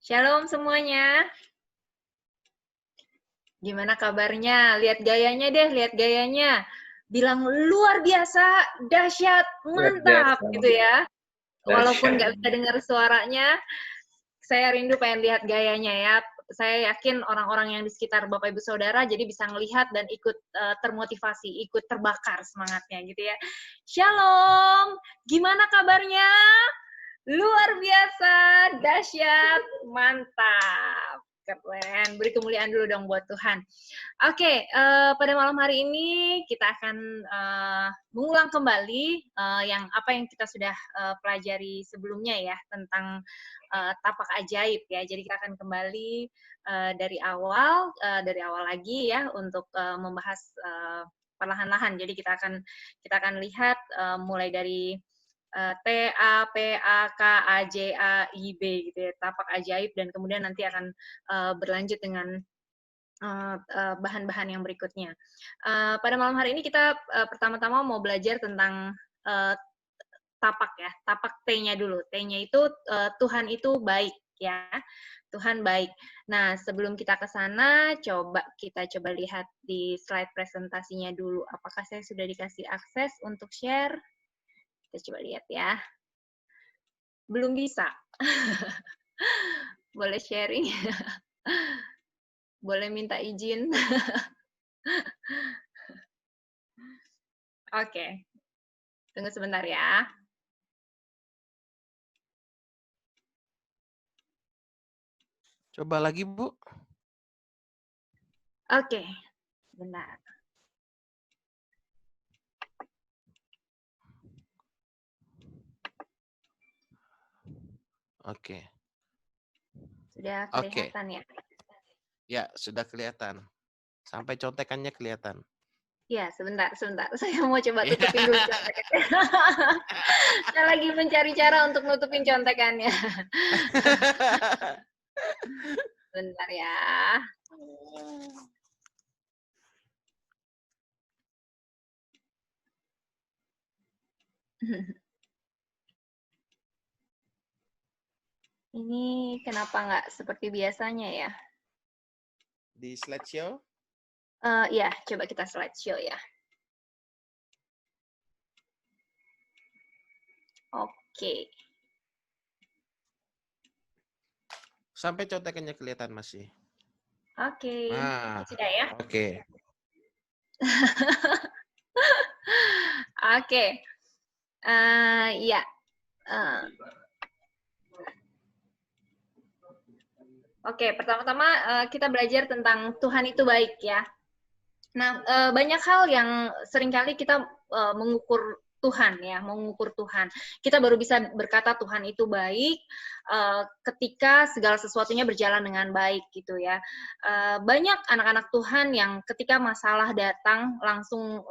Shalom semuanya. Gimana kabarnya? Lihat gayanya deh, lihat gayanya. Bilang luar biasa, dahsyat, Luar mantap biasa. gitu ya. Walaupun nggak Dahsyat. bisa dengar suaranya, saya rindu pengen lihat gayanya ya. Saya yakin orang-orang yang di sekitar Bapak Ibu Saudara jadi bisa ngelihat dan ikut termotivasi, ikut terbakar semangatnya gitu ya. Shalom, gimana kabarnya? Luar biasa, dahsyat, mantap. Keren, beri kemuliaan dulu dong buat Tuhan. Oke, pada malam hari ini kita akan mengulang kembali apa yang kita sudah pelajari sebelumnya ya, tentang tapak ajaib ya. Jadi kita akan kembali dari awal lagi ya untuk membahas perlahan-lahan. Jadi kita akan lihat mulai dari T, A, P, A, K, A, J, A, I, B gitu ya, tapak ajaib, dan kemudian nanti akan berlanjut dengan bahan-bahan yang berikutnya. Pada malam hari ini kita pertama-tama mau belajar tentang tapak ya, tapak T-nya dulu. T-nya itu Tuhan itu baik ya, Tuhan baik. Nah, sebelum kita ke sana, kita coba lihat di slide presentasinya dulu. Apakah saya sudah dikasih akses untuk share? Kita coba lihat ya. Belum bisa. Boleh sharing? Boleh minta izin? Oke. Tunggu sebentar ya. Coba lagi, Bu. Oke. Benar. Oke. Sudah Oke. kelihatan ya? Ya, sudah kelihatan. Sampai contekannya kelihatan. Ya, sebentar. Saya mau coba tutupin dulu contekannya. Saya lagi mencari cara untuk nutupin contekannya. Bentar ya. Ini kenapa nggak seperti biasanya ya? Di slideshow? Ya, coba kita slideshow ya. Oke. Sampai contekannya kelihatan masih. Oke. Nah, Sudah ya? oke. Oke. Ya. Oke, pertama-tama kita belajar tentang Tuhan itu baik ya. Nah, banyak hal yang seringkali kita mengukur Tuhan ya, mengukur Tuhan. Kita baru bisa berkata Tuhan itu baik ketika segala sesuatunya berjalan dengan baik gitu ya. Banyak anak-anak Tuhan yang ketika masalah datang langsung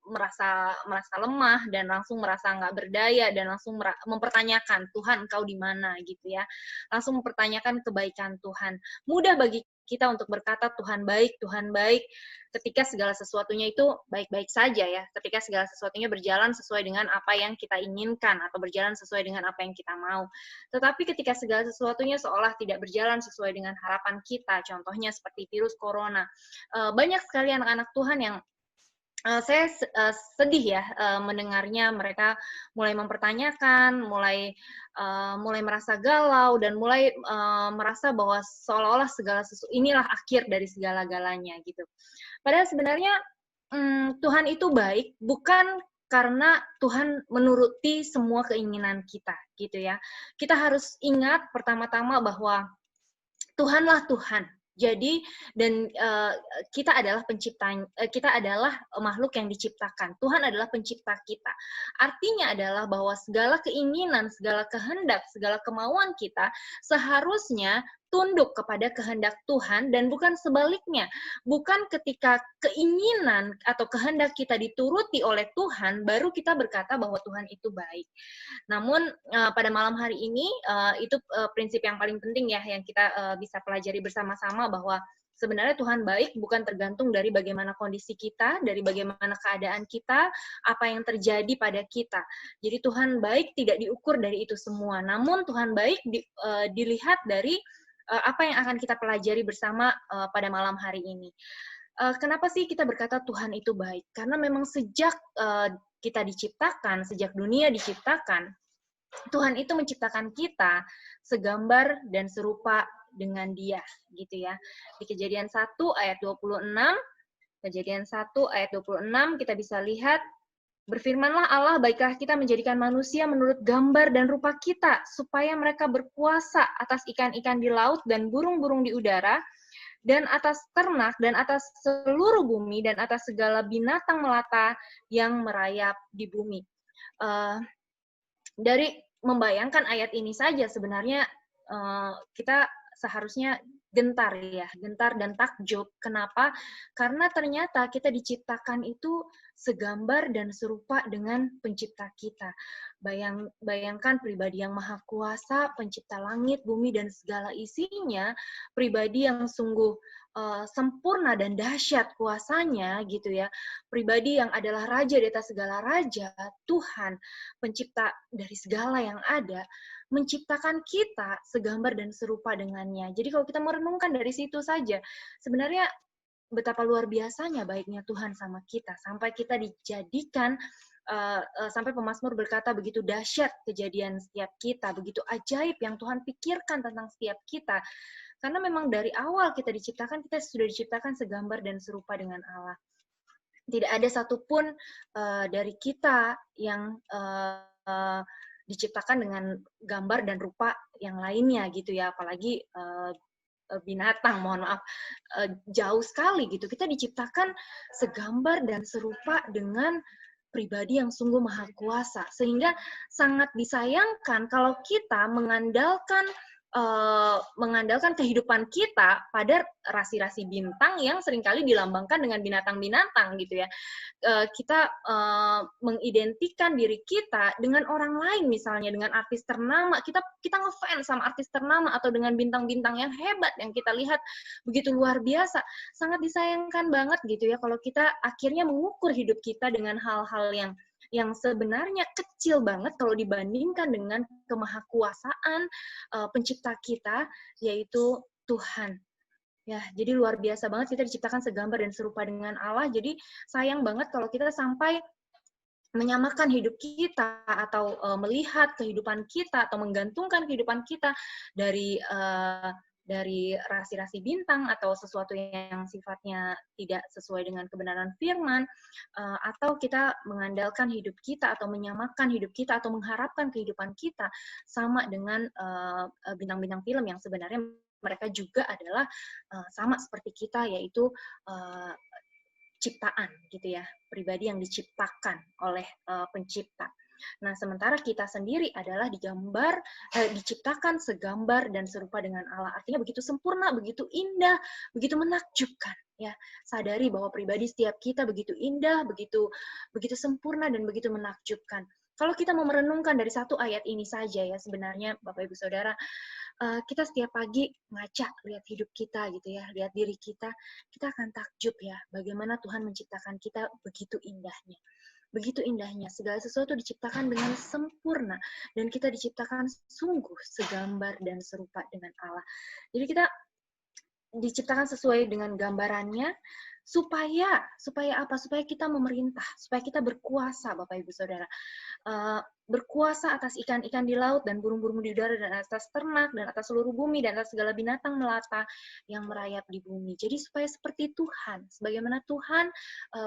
merasa lemah dan langsung merasa nggak berdaya dan langsung mempertanyakan Tuhan engkau di mana gitu ya, langsung mempertanyakan kebaikan Tuhan. Mudah bagi kita untuk berkata Tuhan baik ketika segala sesuatunya itu baik-baik saja ya, ketika segala sesuatunya berjalan sesuai dengan apa yang kita inginkan atau berjalan sesuai dengan apa yang kita mau. Tetapi ketika segala sesuatunya seolah tidak berjalan sesuai dengan harapan kita, contohnya seperti virus corona, banyak sekali anak-anak Tuhan yang saya sedih ya mendengarnya, mereka mulai mempertanyakan, mulai merasa galau dan mulai merasa bahwa seolah-olah inilah akhir dari segala-galanya gitu. Padahal sebenarnya Tuhan itu baik bukan karena Tuhan menuruti semua keinginan kita gitu ya. Kita harus ingat pertama-tama bahwa Tuhanlah Tuhan. Jadi dan kita adalah kita adalah makhluk yang diciptakan. Tuhan adalah pencipta kita. Artinya adalah bahwa segala keinginan, segala kehendak, segala kemauan kita seharusnya tunduk kepada kehendak Tuhan dan bukan sebaliknya. Bukan ketika keinginan atau kehendak kita dituruti oleh Tuhan, baru kita berkata bahwa Tuhan itu baik. Namun pada malam hari ini itu prinsip yang paling penting ya yang kita bisa pelajari bersama-sama, bahwa sebenarnya Tuhan baik bukan tergantung dari bagaimana kondisi kita, dari bagaimana keadaan kita, apa yang terjadi pada kita. Jadi Tuhan baik tidak diukur dari itu semua. Namun Tuhan baik dilihat dari apa yang akan kita pelajari bersama pada malam hari ini. Kenapa sih kita berkata Tuhan itu baik? Karena memang sejak kita diciptakan, sejak dunia diciptakan, Tuhan itu menciptakan kita segambar dan serupa dengan Dia, gitu ya. Di Kejadian 1 ayat 26, Kejadian 1 ayat 26 kita bisa lihat, berfirmanlah Allah, baiklah kita menjadikan manusia menurut gambar dan rupa kita, supaya mereka berkuasa atas ikan-ikan di laut dan burung-burung di udara, dan atas ternak, dan atas seluruh bumi, dan atas segala binatang melata yang merayap di bumi. Dari membayangkan ayat ini saja sebenarnya kita seharusnya gentar ya, gentar dan takjub. Kenapa? Karena ternyata kita diciptakan itu segambar dan serupa dengan pencipta kita. Bayangkan pribadi yang maha kuasa, pencipta langit, bumi, dan segala isinya, pribadi yang sungguh sempurna dan dahsyat kuasanya gitu ya, pribadi yang adalah raja di atas segala raja, Tuhan, pencipta dari segala yang ada, menciptakan kita segambar dan serupa dengannya. Jadi kalau kita merenungkan dari situ saja, sebenarnya betapa luar biasanya baiknya Tuhan sama kita, sampai kita dijadikan, sampai pemazmur berkata begitu dahsyat kejadian setiap kita, begitu ajaib yang Tuhan pikirkan tentang setiap kita. Karena memang dari awal kita diciptakan, kita sudah diciptakan segambar dan serupa dengan Allah. Tidak ada satupun dari kita yang diciptakan dengan gambar dan rupa yang lainnya gitu ya, apalagi binatang, mohon maaf, jauh sekali gitu. Kita diciptakan segambar dan serupa dengan pribadi yang sungguh maha kuasa, sehingga sangat disayangkan kalau kita mengandalkan kehidupan kita pada rasi-rasi bintang yang seringkali dilambangkan dengan binatang-binatang gitu ya. Kita mengidentikan diri kita dengan orang lain, misalnya dengan artis ternama, kita ngefans sama artis ternama atau dengan bintang-bintang yang hebat yang kita lihat begitu luar biasa. Sangat disayangkan banget gitu ya kalau kita akhirnya mengukur hidup kita dengan hal-hal yang sebenarnya kecil banget kalau dibandingkan dengan kemahakuasaan pencipta kita, yaitu Tuhan. Ya, jadi luar biasa banget kita diciptakan segambar dan serupa dengan Allah. Jadi sayang banget kalau kita sampai menyamakan hidup kita atau melihat kehidupan kita atau menggantungkan kehidupan kita dari rasi-rasi bintang atau sesuatu yang sifatnya tidak sesuai dengan kebenaran firman, atau kita mengandalkan hidup kita atau menyamakan hidup kita atau mengharapkan kehidupan kita sama dengan bintang-bintang film yang sebenarnya mereka juga adalah sama seperti kita, yaitu ciptaan gitu ya, pribadi yang diciptakan oleh pencipta. Nah, sementara kita sendiri adalah diciptakan segambar dan serupa dengan Allah. Artinya begitu sempurna, begitu indah, begitu menakjubkan. Ya, sadari bahwa pribadi setiap kita begitu indah, begitu sempurna dan begitu menakjubkan. Kalau kita mau merenungkan dari satu ayat ini saja ya, sebenarnya Bapak Ibu Saudara, kita setiap pagi ngaca, lihat hidup kita gitu ya, lihat diri kita akan takjub ya, bagaimana Tuhan menciptakan kita begitu indahnya. Begitu indahnya, segala sesuatu diciptakan dengan sempurna, dan kita diciptakan sungguh segambar dan serupa dengan Allah. Jadi kita diciptakan sesuai dengan gambarannya, supaya apa? Supaya kita memerintah, supaya kita berkuasa, Bapak Ibu Saudara. Berkuasa atas ikan-ikan di laut dan burung-burung di udara dan atas ternak dan atas seluruh bumi dan atas segala binatang melata yang merayap di bumi. Jadi supaya seperti Tuhan, sebagaimana Tuhan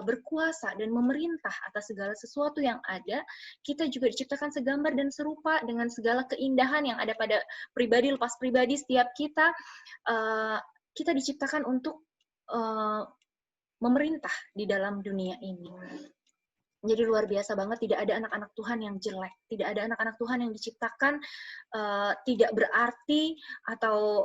berkuasa dan memerintah atas segala sesuatu yang ada, kita juga diciptakan segambar dan serupa dengan segala keindahan yang ada pada pribadi lepas pribadi setiap kita. Kita diciptakan untuk memerintah di dalam dunia ini. Jadi luar biasa banget, tidak ada anak-anak Tuhan yang jelek, tidak ada anak-anak Tuhan yang diciptakan tidak berarti atau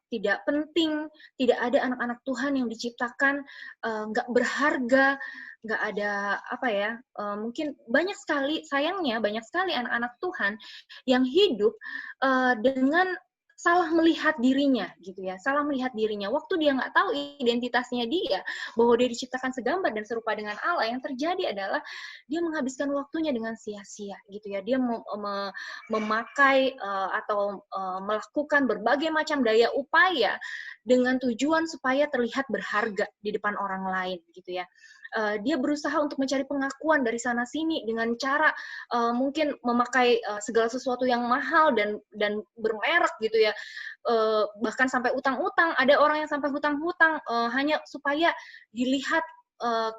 tidak penting, tidak ada anak-anak Tuhan yang diciptakan nggak berharga, nggak ada apa ya, mungkin banyak sekali, sayangnya banyak sekali anak-anak Tuhan yang hidup dengan salah melihat dirinya gitu ya, salah melihat dirinya. Waktu dia nggak tahu identitasnya dia, bahwa dia diciptakan segambar dan serupa dengan Allah, yang terjadi adalah dia menghabiskan waktunya dengan sia-sia gitu ya. Dia memakai atau melakukan berbagai macam daya upaya dengan tujuan supaya terlihat berharga di depan orang lain gitu ya. Dia berusaha untuk mencari pengakuan dari sana sini dengan cara mungkin memakai segala sesuatu yang mahal dan bermerek gitu ya, bahkan sampai utang-utang. Ada orang yang sampai hutang-hutang hanya supaya dilihat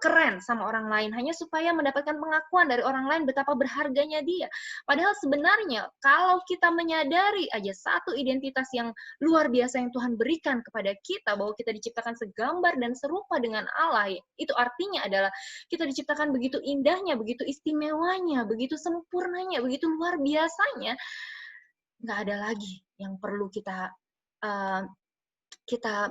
keren sama orang lain, hanya supaya mendapatkan pengakuan dari orang lain betapa berharganya dia. Padahal sebenarnya kalau kita menyadari aja satu identitas yang luar biasa yang Tuhan berikan kepada kita, bahwa kita diciptakan segambar dan serupa dengan Allah, itu artinya adalah kita diciptakan begitu indahnya, begitu istimewanya, begitu sempurnanya, begitu luar biasanya, nggak ada lagi yang perlu kita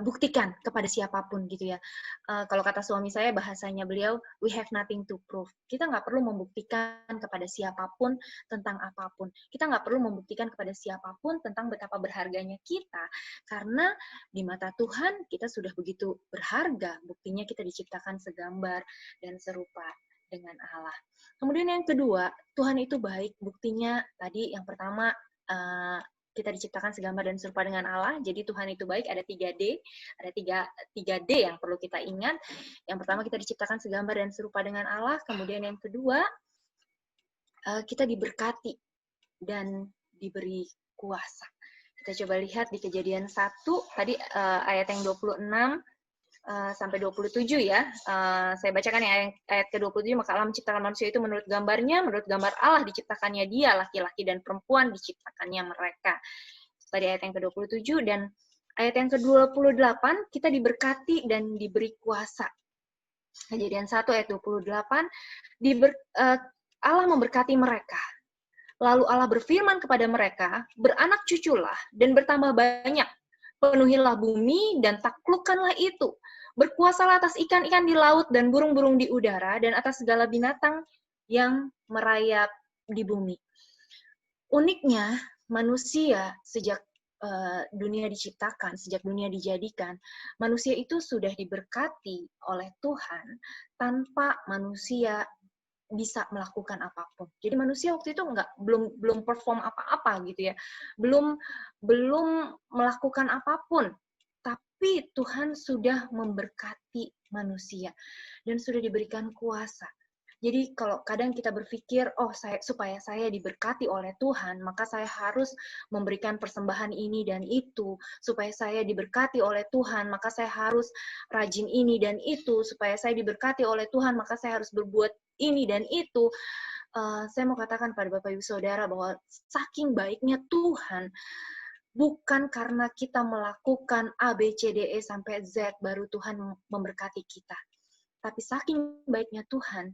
buktikan kepada siapapun gitu ya. Kalau kata suami saya, bahasanya beliau, we have nothing to prove. Kita nggak perlu membuktikan kepada siapapun tentang apapun. Kita nggak perlu membuktikan kepada siapapun tentang betapa berharganya kita. Karena di mata Tuhan kita sudah begitu berharga. Buktinya kita diciptakan segambar dan serupa dengan Allah. Kemudian yang kedua, Tuhan itu baik. Buktinya tadi yang pertama, kita diciptakan segambar dan serupa dengan Allah. Jadi Tuhan itu baik, ada 3D. Ada 3D yang perlu kita ingat. Yang pertama, kita diciptakan segambar dan serupa dengan Allah. Kemudian yang kedua, kita diberkati dan diberi kuasa. Kita coba lihat di Kejadian 1, tadi ayat yang 26 sampai 27 ya. Saya bacakan ya ayat ke-27, maka Allah menciptakan manusia itu menurut gambarnya, menurut gambar Allah diciptakannya dia, laki-laki dan perempuan diciptakannya mereka. Tadi ayat yang ke-27, dan ayat yang ke-28, kita diberkati dan diberi kuasa. Kejadian 1 ayat 28, Allah memberkati mereka. Lalu Allah berfirman kepada mereka, beranak cuculah dan bertambah banyak. Penuhilah bumi dan taklukkanlah itu. Berkuasalah atas ikan-ikan di laut dan burung-burung di udara dan atas segala binatang yang merayap di bumi. Uniknya, manusia sejak dunia diciptakan, sejak dunia dijadikan, manusia itu sudah diberkati oleh Tuhan tanpa manusia bisa melakukan apapun. Jadi manusia waktu itu belum perform apa-apa gitu ya, belum melakukan apapun, tapi Tuhan sudah memberkati manusia dan sudah diberikan kuasa. Jadi kalau kadang kita berpikir, supaya saya diberkati oleh Tuhan, maka saya harus memberikan persembahan ini dan itu. Supaya saya diberkati oleh Tuhan, maka saya harus rajin ini dan itu. Supaya saya diberkati oleh Tuhan, maka saya harus berbuat ini dan itu. Saya mau katakan pada Bapak Ibu Saudara bahwa saking baiknya Tuhan, bukan karena kita melakukan A, B, C, D, E sampai Z baru Tuhan memberkati kita. Tapi saking baiknya Tuhan,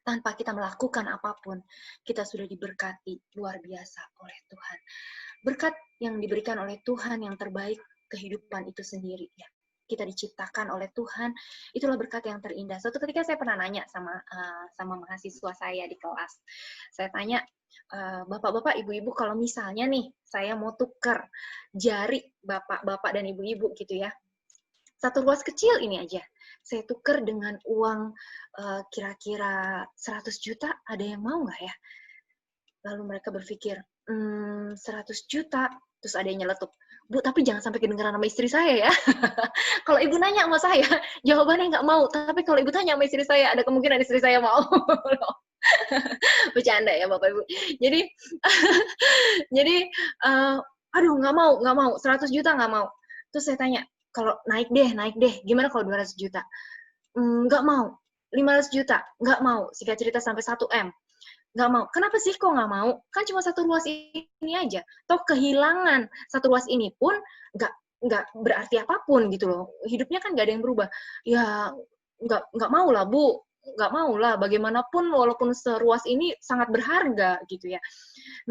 tanpa kita melakukan apapun, kita sudah diberkati luar biasa oleh Tuhan. Berkat yang diberikan oleh Tuhan yang terbaik, kehidupan itu sendiri ya. Kita diciptakan oleh Tuhan, itulah berkat yang terindah. Suatu ketika saya pernah nanya sama mahasiswa saya di kelas. Saya tanya, bapak-bapak, ibu-ibu, kalau misalnya nih saya mau tukar jari bapak-bapak dan ibu-ibu gitu ya, satu ruas kecil ini aja, saya tukar dengan uang kira-kira 100 juta, ada yang mau nggak ya? Lalu mereka berpikir, 100 juta, terus ada yang nyeletuk, Bu, tapi jangan sampai kedengeran sama istri saya ya. Kalau ibu nanya sama saya, jawabannya nggak mau, tapi kalau ibu tanya sama istri saya, ada kemungkinan istri saya mau. Bercanda ya Bapak Ibu. Jadi, aduh nggak mau, 100 juta nggak mau. Terus saya tanya, kalau naik deh, gimana kalau 200 juta? Nggak mau. 500 juta? Nggak mau. Singkat cerita sampai 1 M. Nggak mau. Kenapa sih kok nggak mau? Kan cuma satu ruas ini aja. Toh kehilangan satu ruas ini pun nggak berarti apapun gitu loh. Hidupnya kan nggak ada yang berubah. Ya nggak mau lah Bu. nggak mau lah, bagaimanapun walaupun seluas ini sangat berharga gitu ya.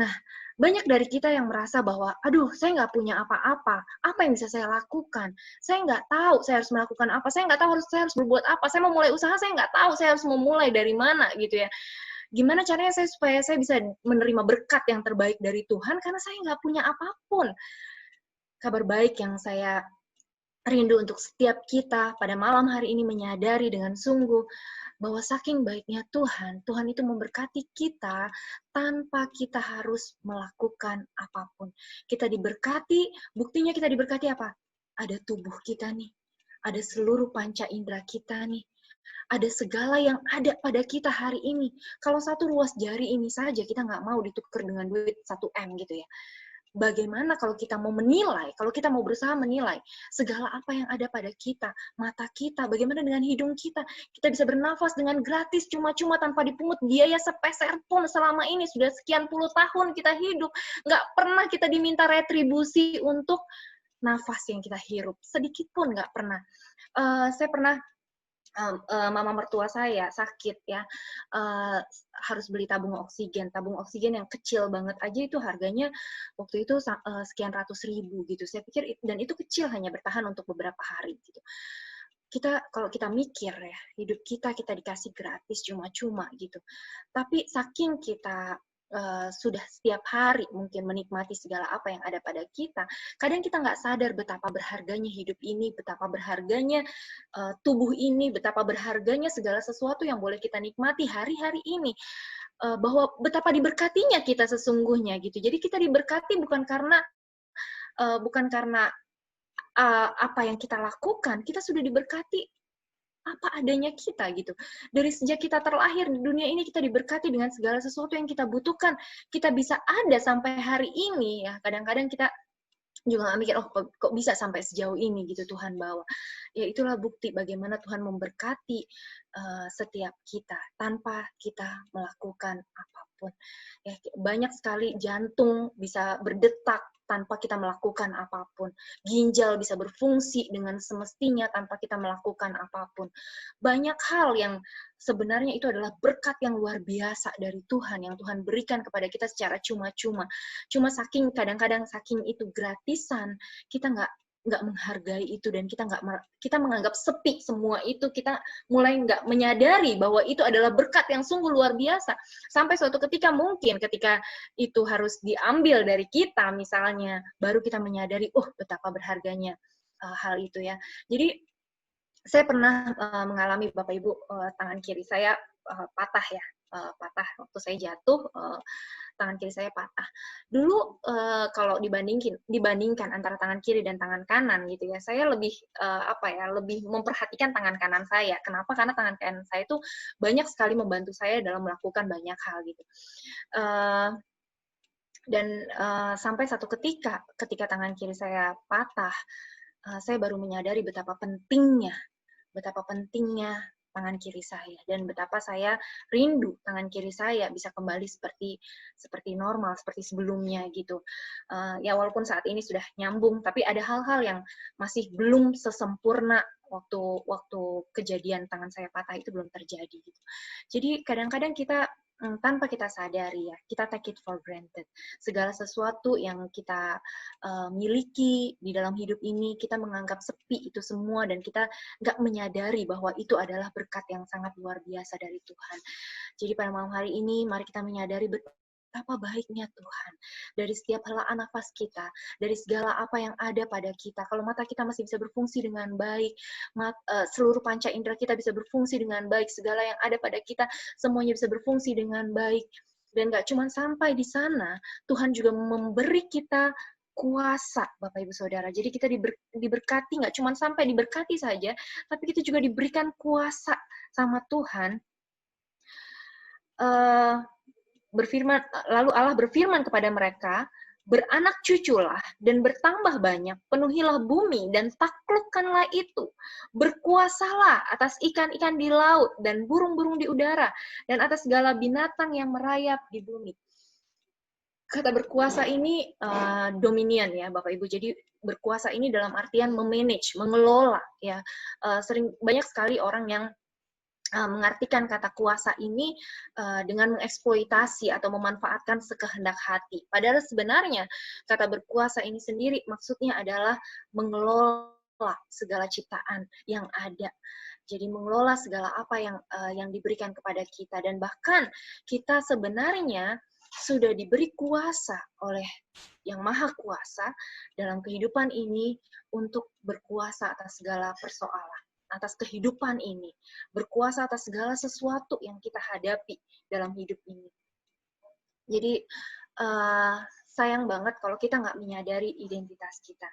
Nah, banyak dari kita yang merasa bahwa, aduh, saya nggak punya apa-apa, apa yang bisa saya lakukan? Saya nggak tahu saya harus melakukan apa, saya nggak tahu saya harus berbuat apa, saya mau mulai usaha, saya nggak tahu saya harus memulai dari mana gitu ya. Gimana caranya supaya saya bisa menerima berkat yang terbaik dari Tuhan, karena saya nggak punya apapun. Kabar baik yang saya rindu untuk setiap kita pada malam hari ini menyadari dengan sungguh bahwa saking baiknya Tuhan, Tuhan itu memberkati kita tanpa kita harus melakukan apapun. Kita diberkati, buktinya kita diberkati apa? Ada tubuh kita nih, ada seluruh panca indera kita nih, ada segala yang ada pada kita hari ini. Kalau satu ruas jari ini saja kita nggak mau ditukar dengan duit 1 M gitu ya. Bagaimana kalau kita mau menilai, kalau kita mau berusaha menilai segala apa yang ada pada kita, mata kita, bagaimana dengan hidung kita, kita bisa bernafas dengan gratis, cuma-cuma tanpa dipungut biaya sepeser pun selama ini, sudah sekian puluh tahun kita hidup, nggak pernah kita diminta retribusi untuk nafas yang kita hirup, sedikit pun nggak pernah. Saya pernah mama mertua saya sakit ya, harus beli tabung oksigen yang kecil banget aja itu harganya waktu itu sekian ratus ribu gitu. Saya pikir dan itu kecil, hanya bertahan untuk beberapa hari gitu. Kalau kita mikir ya, hidup kita dikasih gratis cuma-cuma gitu. Tapi saking kita sudah setiap hari mungkin menikmati segala apa yang ada pada kita, kadang kita nggak sadar betapa berharganya hidup ini, betapa berharganya tubuh ini, betapa berharganya segala sesuatu yang boleh kita nikmati hari-hari ini, bahwa betapa diberkatinya kita sesungguhnya gitu. Jadi kita diberkati bukan karena apa yang kita lakukan, kita sudah diberkati apa adanya kita gitu. Dari sejak kita terlahir di dunia ini kita diberkati dengan segala sesuatu yang kita butuhkan. Kita bisa ada sampai hari ini ya. Kadang-kadang kita juga nggak mikir, oh kok bisa sampai sejauh ini gitu Tuhan bawa. Ya itulah bukti bagaimana Tuhan memberkati setiap kita tanpa kita melakukan apapun. Ya, banyak sekali jantung bisa berdetak tanpa kita melakukan apapun. Ginjal bisa berfungsi dengan semestinya tanpa kita melakukan apapun. Banyak hal yang sebenarnya itu adalah berkat yang luar biasa dari Tuhan, yang Tuhan berikan kepada kita secara cuma-cuma. Cuma kadang-kadang saking itu gratisan, kita nggak menghargai itu dan kita menganggap sepi semua itu, kita mulai nggak menyadari bahwa itu adalah berkat yang sungguh luar biasa sampai suatu ketika mungkin ketika itu harus diambil dari kita misalnya baru kita menyadari betapa berharganya hal itu ya. Jadi saya pernah mengalami Bapak Ibu, tangan kiri saya patah ya, patah waktu saya jatuh, tangan kiri saya patah. Dulu kalau dibandingkan antara tangan kiri dan tangan kanan gitu ya, saya lebih lebih memperhatikan tangan kanan saya. Kenapa? Karena tangan kanan saya itu banyak sekali membantu saya dalam melakukan banyak hal gitu. Dan sampai satu ketika tangan kiri saya patah, saya baru menyadari betapa pentingnya tangan kiri saya dan betapa saya rindu tangan kiri saya bisa kembali seperti normal, seperti sebelumnya gitu. Ya walaupun saat ini sudah nyambung, tapi ada hal-hal yang masih belum sesempurna waktu kejadian tangan saya patah itu belum terjadi gitu. Jadi kadang-kadang kita tanpa kita sadari ya, kita take it for granted. Segala sesuatu yang kita miliki di dalam hidup ini, kita menganggap sepi itu semua, dan kita nggak menyadari bahwa itu adalah berkat yang sangat luar biasa dari Tuhan. Jadi pada malam hari ini, mari kita menyadari betapa baiknya Tuhan. Dari setiap helaan nafas kita, dari segala apa yang ada pada kita. Kalau mata kita masih bisa berfungsi dengan baik, seluruh panca indera kita bisa berfungsi dengan baik, segala yang ada pada kita semuanya bisa berfungsi dengan baik. Dan nggak cuma sampai di sana, Tuhan juga memberi kita kuasa, Bapak Ibu Saudara. Jadi kita diberkati, nggak cuma sampai diberkati saja, tapi kita juga diberikan kuasa sama Tuhan. Lalu Allah berfirman kepada mereka, beranak cuculah dan bertambah banyak, penuhilah bumi dan taklukkanlah itu, berkuasalah atas ikan-ikan di laut dan burung-burung di udara, dan atas segala binatang yang merayap di bumi. Kata berkuasa ini dominion ya Bapak Ibu. Jadi berkuasa ini dalam artian memanage, mengelola ya. Banyak sekali orang yang mengartikan kata kuasa ini dengan mengeksploitasi atau memanfaatkan sekehendak hati. Padahal sebenarnya kata berkuasa ini sendiri maksudnya adalah mengelola segala ciptaan yang ada. Jadi mengelola segala apa yang diberikan kepada kita, dan bahkan kita sebenarnya sudah diberi kuasa oleh Yang Maha Kuasa dalam kehidupan ini untuk berkuasa atas segala persoalan, atas kehidupan ini, berkuasa atas segala sesuatu yang kita hadapi dalam hidup ini. Jadi sayang banget kalau kita nggak menyadari identitas kita.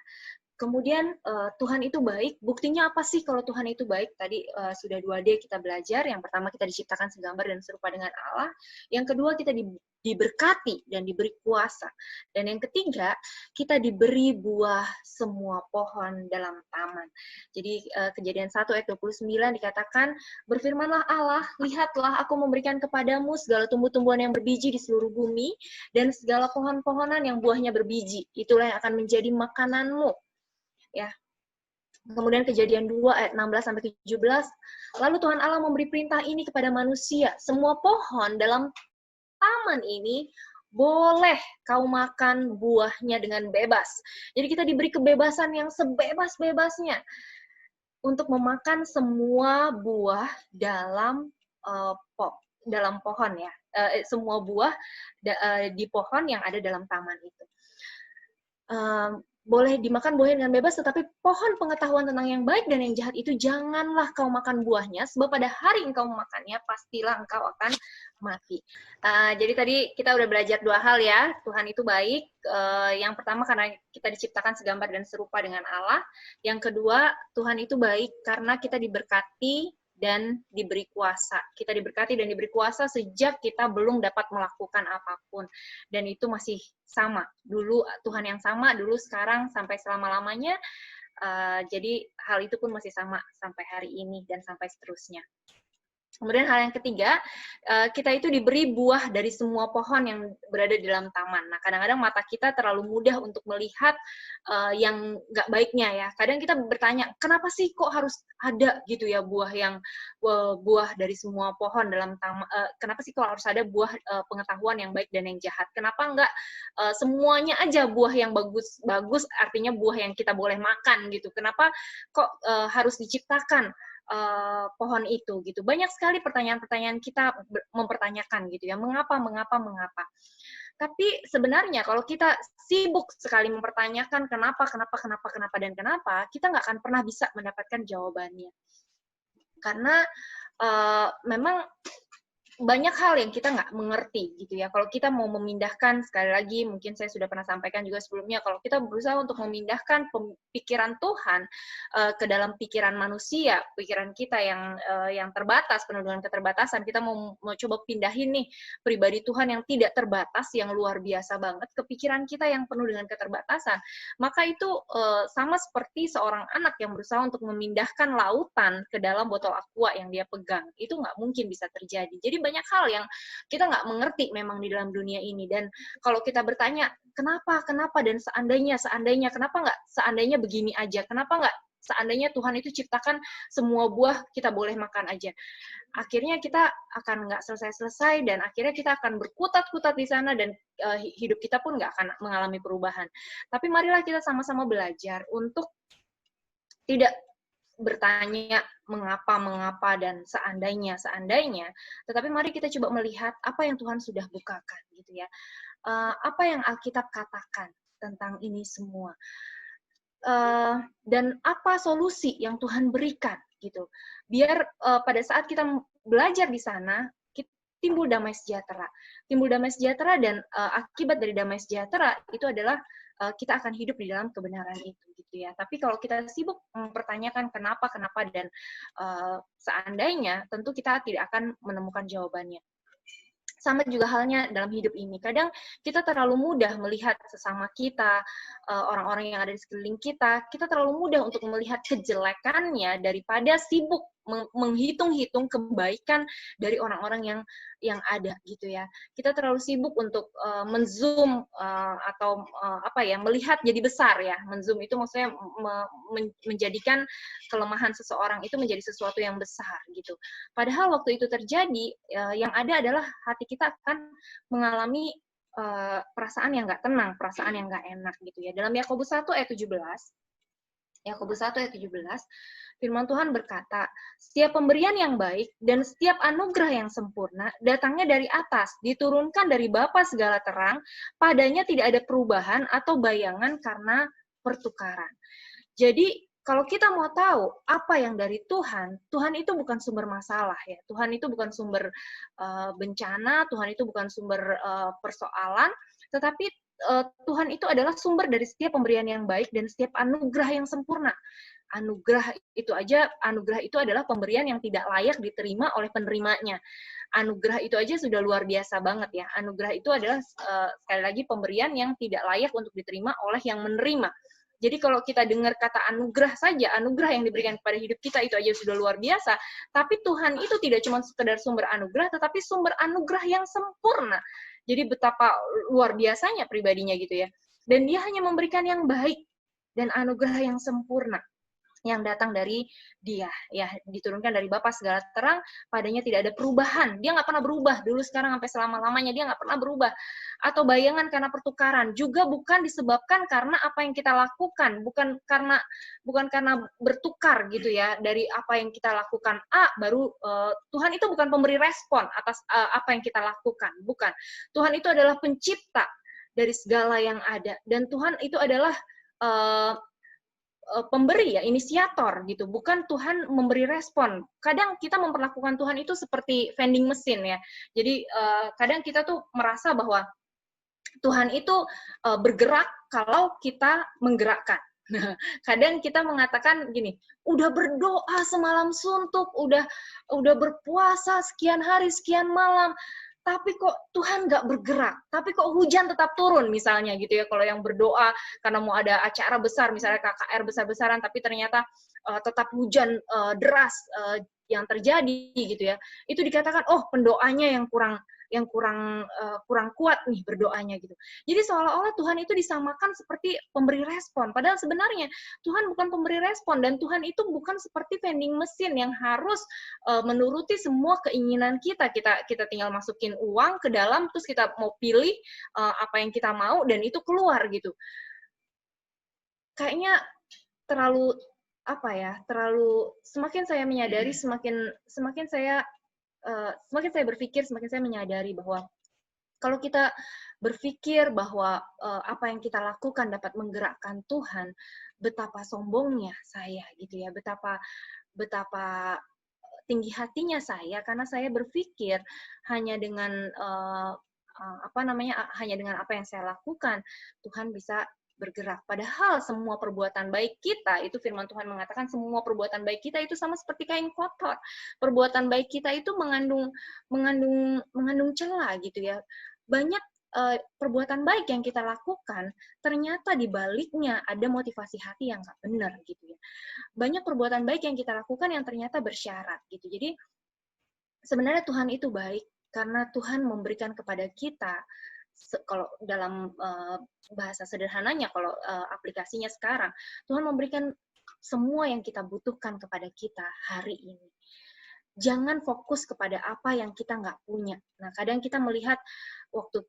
Kemudian Tuhan itu baik. Buktinya apa sih kalau Tuhan itu baik? Tadi sudah 2D kita belajar. Yang pertama, kita diciptakan segambar dan serupa dengan Allah. Yang kedua, kita diberkati dan diberi kuasa. Dan yang ketiga, kita diberi buah semua pohon dalam taman. Jadi Kejadian 1 ayat 29 dikatakan, berfirmanlah Allah, lihatlah aku memberikan kepadamu segala tumbuh-tumbuhan yang berbiji di seluruh bumi, dan segala pohon-pohonan yang buahnya berbiji. Itulah yang akan menjadi makananmu. Ya. Kemudian Kejadian 2 ayat 16 sampai 17, lalu Tuhan Allah memberi perintah ini kepada manusia, semua pohon dalam taman ini boleh kau makan buahnya dengan bebas. Jadi kita diberi kebebasan yang sebebas-bebasnya untuk memakan semua buah dalam pohon ya, semua buah di pohon yang ada dalam taman itu. Boleh dimakan buahnya dengan bebas, tetapi pohon pengetahuan tentang yang baik dan yang jahat itu janganlah kau makan buahnya, sebab pada hari engkau memakannya, pastilah engkau akan mati. Jadi tadi kita udah belajar 2 hal ya, Tuhan itu baik. Yang pertama karena kita diciptakan segambar dan serupa dengan Allah. Yang kedua, Tuhan itu baik karena kita diberkati dan diberi kuasa. Kita diberkati dan diberi kuasa sejak kita belum dapat melakukan apapun. Dan itu masih sama. Dulu Tuhan yang sama, dulu, sekarang, sampai selama-lamanya. Jadi hal itu pun masih sama sampai hari ini dan sampai seterusnya. Kemudian hal yang ketiga, kita itu diberi buah dari semua pohon yang berada di dalam taman. Nah, kadang-kadang mata kita terlalu mudah untuk melihat yang nggak baiknya ya. Kadang kita bertanya, kenapa sih kok harus ada gitu ya buah dari semua pohon dalam taman? Kenapa sih kok harus ada buah pengetahuan yang baik dan yang jahat? Kenapa nggak semuanya aja buah yang bagus, artinya buah yang kita boleh makan gitu? Kenapa kok harus diciptakan pohon itu gitu? Banyak sekali pertanyaan-pertanyaan kita mempertanyakan gitu ya, mengapa. Tapi sebenarnya kalau kita sibuk sekali mempertanyakan kenapa, dan kenapa, kita nggak akan pernah bisa mendapatkan jawabannya. Karena memang banyak hal yang kita nggak mengerti gitu ya. Kalau kita mau memindahkan, sekali lagi mungkin saya sudah pernah sampaikan juga sebelumnya, kalau kita berusaha untuk memindahkan pikiran Tuhan ke dalam pikiran manusia, pikiran kita yang terbatas, penuh dengan keterbatasan, kita mau coba pindahin nih pribadi Tuhan yang tidak terbatas, yang luar biasa banget, ke pikiran kita yang penuh dengan keterbatasan, maka itu sama seperti seorang anak yang berusaha untuk memindahkan lautan ke dalam botol aqua yang dia pegang. Itu nggak mungkin bisa terjadi. Jadi banyak hal yang kita nggak mengerti memang di dalam dunia ini. Dan kalau kita bertanya, kenapa, dan seandainya, kenapa nggak seandainya begini aja? Kenapa nggak seandainya Tuhan itu ciptakan semua buah kita boleh makan aja? Akhirnya kita akan nggak selesai-selesai, dan akhirnya kita akan berkutat-kutat di sana, dan hidup kita pun nggak akan mengalami perubahan. Tapi marilah kita sama-sama belajar untuk tidak bertanya mengapa dan seandainya, tetapi mari kita coba melihat apa yang Tuhan sudah bukakan gitu ya. Apa yang Alkitab katakan tentang ini semua. Dan apa solusi yang Tuhan berikan gitu. Biar pada saat kita belajar di sana, timbul damai sejahtera. Dan akibat dari damai sejahtera itu adalah kita akan hidup di dalam kebenaran itu gitu ya. Tapi kalau kita sibuk mempertanyakan kenapa dan seandainya, tentu kita tidak akan menemukan jawabannya. Sama juga halnya dalam hidup ini. Kadang kita terlalu mudah melihat sesama kita, orang-orang yang ada di sekeliling kita terlalu mudah untuk melihat kejelekannya daripada sibuk menghitung-hitung kebaikan dari orang-orang yang ada gitu ya. Kita terlalu sibuk untuk menzoom atau melihat jadi besar ya. Menzoom itu maksudnya menjadikan kelemahan seseorang itu menjadi sesuatu yang besar gitu. Padahal waktu itu terjadi, yang ada adalah hati kita akan mengalami perasaan yang nggak tenang, perasaan yang nggak enak gitu ya. Dalam Yakobus 1 ayat 17, firman Tuhan berkata, setiap pemberian yang baik dan setiap anugerah yang sempurna datangnya dari atas, diturunkan dari Bapa segala terang, padanya tidak ada perubahan atau bayangan karena pertukaran. Jadi, kalau kita mau tahu apa yang dari Tuhan, Tuhan itu bukan sumber masalah ya. Tuhan itu bukan sumber bencana, Tuhan itu bukan sumber persoalan, tetapi Tuhan itu adalah sumber dari setiap pemberian yang baik dan setiap anugerah yang sempurna. Anugerah itu adalah pemberian yang tidak layak diterima oleh penerimanya. Anugerah itu aja sudah luar biasa banget ya. Anugerah itu adalah sekali lagi pemberian yang tidak layak untuk diterima oleh yang menerima. Jadi kalau kita dengar kata anugerah saja, anugerah yang diberikan kepada hidup kita itu aja sudah luar biasa. Tapi Tuhan itu tidak cuma sekedar sumber anugerah, tetapi sumber anugerah yang sempurna. Jadi betapa luar biasanya pribadinya gitu ya. Dan dia hanya memberikan yang baik dan anugerah yang sempurna yang datang dari dia, ya diturunkan dari Bapa segala terang, padanya tidak ada perubahan. Dia nggak pernah berubah dulu, sekarang sampai selama-lamanya dia nggak pernah berubah. Atau bayangan karena pertukaran, juga bukan disebabkan karena apa yang kita lakukan, bukan karena bertukar gitu ya dari apa yang kita lakukan. Baru Tuhan itu bukan pemberi respon atas apa yang kita lakukan, bukan. Tuhan itu adalah pencipta dari segala yang ada, dan Tuhan itu adalah pemberi ya, inisiator gitu, bukan Tuhan memberi respon. Kadang kita memperlakukan Tuhan itu seperti vending mesin ya. Jadi kadang kita tuh merasa bahwa Tuhan itu bergerak kalau kita menggerakkan. Nah, kadang kita mengatakan gini, udah berdoa semalam suntuk, udah berpuasa sekian hari, sekian malam, tapi kok Tuhan nggak bergerak, tapi kok hujan tetap turun misalnya gitu ya, kalau yang berdoa karena mau ada acara besar, misalnya KKR besar-besaran, tapi ternyata tetap hujan deras yang terjadi gitu ya, itu dikatakan, oh pendoanya yang kurang kuat nih berdoanya gitu. Jadi seolah-olah Tuhan itu disamakan seperti pemberi respon, padahal sebenarnya Tuhan bukan pemberi respon, dan Tuhan itu bukan seperti vending mesin yang harus menuruti semua keinginan kita. Kita tinggal masukin uang ke dalam, terus kita mau pilih apa yang kita mau, dan itu keluar gitu. Kayaknya terlalu semakin saya menyadari, semakin saya berpikir, semakin saya menyadari bahwa kalau kita berpikir bahwa apa yang kita lakukan dapat menggerakkan Tuhan, betapa sombongnya saya gitu ya, betapa tinggi hatinya saya, karena saya berpikir hanya dengan hanya dengan apa yang saya lakukan Tuhan bisa bergerak. Padahal semua perbuatan baik kita, itu firman Tuhan mengatakan semua perbuatan baik kita itu sama seperti kain kotor. Perbuatan baik kita itu mengandung celah gitu ya. Banyak perbuatan baik yang kita lakukan, ternyata di baliknya ada motivasi hati yang nggak benar gitu ya. Banyak perbuatan baik yang kita lakukan yang ternyata bersyarat gitu. Jadi sebenarnya Tuhan itu baik karena Tuhan memberikan kepada kita, kalau dalam bahasa sederhananya, kalau aplikasinya sekarang, Tuhan memberikan semua yang kita butuhkan kepada kita hari ini. Jangan fokus kepada apa yang kita nggak punya. Nah, kadang kita melihat waktu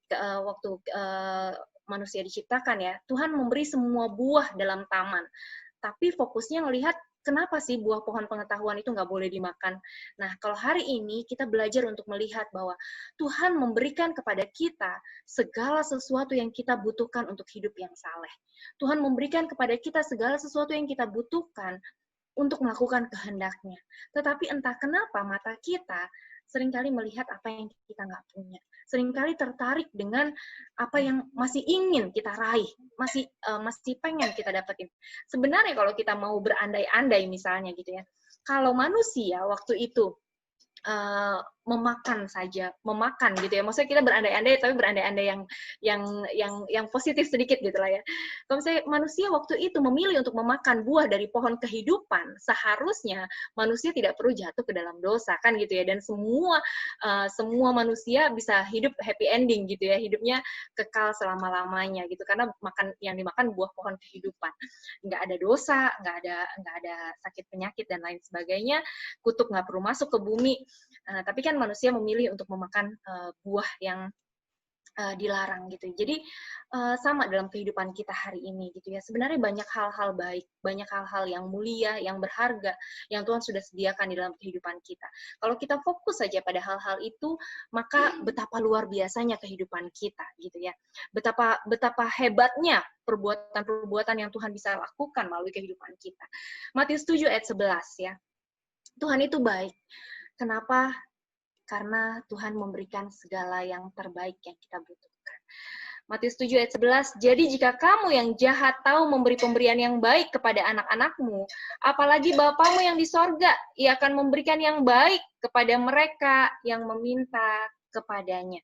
manusia diciptakan ya, Tuhan memberi semua buah dalam taman, tapi fokusnya melihat kenapa sih buah pohon pengetahuan itu nggak boleh dimakan? Nah, kalau hari ini kita belajar untuk melihat bahwa Tuhan memberikan kepada kita segala sesuatu yang kita butuhkan untuk hidup yang saleh. Tuhan memberikan kepada kita segala sesuatu yang kita butuhkan untuk melakukan kehendak-Nya. Tetapi entah kenapa mata kita seringkali melihat apa yang kita nggak punya. Seringkali tertarik dengan apa yang masih ingin kita raih, masih pengen kita dapetin. Sebenarnya kalau kita mau berandai-andai misalnya gitu ya, kalau manusia waktu itu memakan saja, memakan gitu ya. Maksudnya kita berandai-andai, tapi berandai-andai yang positif sedikit gitu lah ya. Kalau misalnya manusia waktu itu memilih untuk memakan buah dari pohon kehidupan, seharusnya manusia tidak perlu jatuh ke dalam dosa kan gitu ya. Dan semua manusia bisa hidup happy ending gitu ya, hidupnya kekal selama-lamanya gitu, karena yang dimakan buah pohon kehidupan. Nggak ada dosa, nggak ada sakit penyakit dan lain sebagainya, kutuk nggak perlu masuk ke bumi. Tapi kan manusia memilih untuk memakan buah yang dilarang gitu. Jadi sama dalam kehidupan kita hari ini gitu ya. Sebenarnya banyak hal-hal baik, banyak hal-hal yang mulia, yang berharga, yang Tuhan sudah sediakan di dalam kehidupan kita. Kalau kita fokus saja pada hal-hal itu, maka betapa luar biasanya kehidupan kita gitu ya. Betapa hebatnya perbuatan-perbuatan yang Tuhan bisa lakukan melalui kehidupan kita. Matius 7 ayat 11 ya. Tuhan itu baik. Kenapa? Karena Tuhan memberikan segala yang terbaik yang kita butuhkan. Matius 7 ayat 11, jadi jika kamu yang jahat tahu memberi pemberian yang baik kepada anak-anakmu, apalagi Bapamu yang di sorga, Ia akan memberikan yang baik kepada mereka yang meminta kepadanya.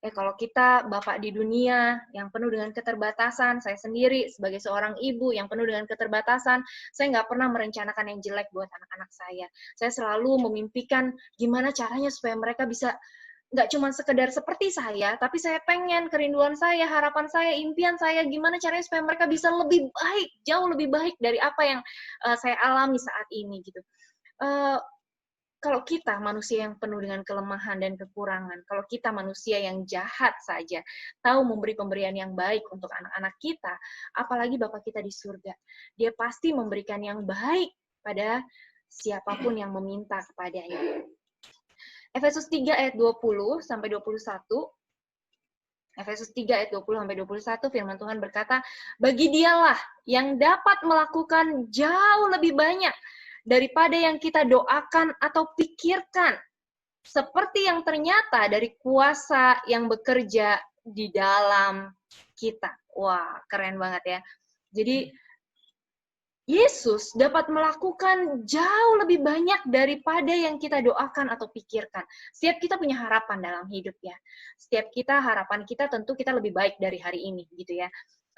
Kalau kita Bapak di dunia yang penuh dengan keterbatasan, saya sendiri sebagai seorang ibu yang penuh dengan keterbatasan, saya nggak pernah merencanakan yang jelek buat anak-anak saya. Saya selalu memimpikan gimana caranya supaya mereka bisa nggak cuma sekedar seperti saya, tapi saya pengen, kerinduan saya, harapan saya, impian saya, gimana caranya supaya mereka bisa lebih baik, jauh lebih baik dari apa yang saya alami saat ini gitu. Kalau kita manusia yang penuh dengan kelemahan dan kekurangan, kalau kita manusia yang jahat saja, tahu memberi pemberian yang baik untuk anak-anak kita, apalagi Bapa kita di surga, Dia pasti memberikan yang baik pada siapapun yang meminta kepadanya. Efesus 3 ayat 20 sampai 21. Efesus 3 ayat 20 sampai 21 firman Tuhan berkata, bagi Dialah yang dapat melakukan jauh lebih banyak daripada yang kita doakan atau pikirkan, seperti yang ternyata dari kuasa yang bekerja di dalam kita. Wah, keren banget ya. Jadi, Yesus dapat melakukan jauh lebih banyak daripada yang kita doakan atau pikirkan. Setiap kita punya harapan dalam hidup ya. Setiap kita, harapan kita tentu kita lebih baik dari hari ini gitu ya.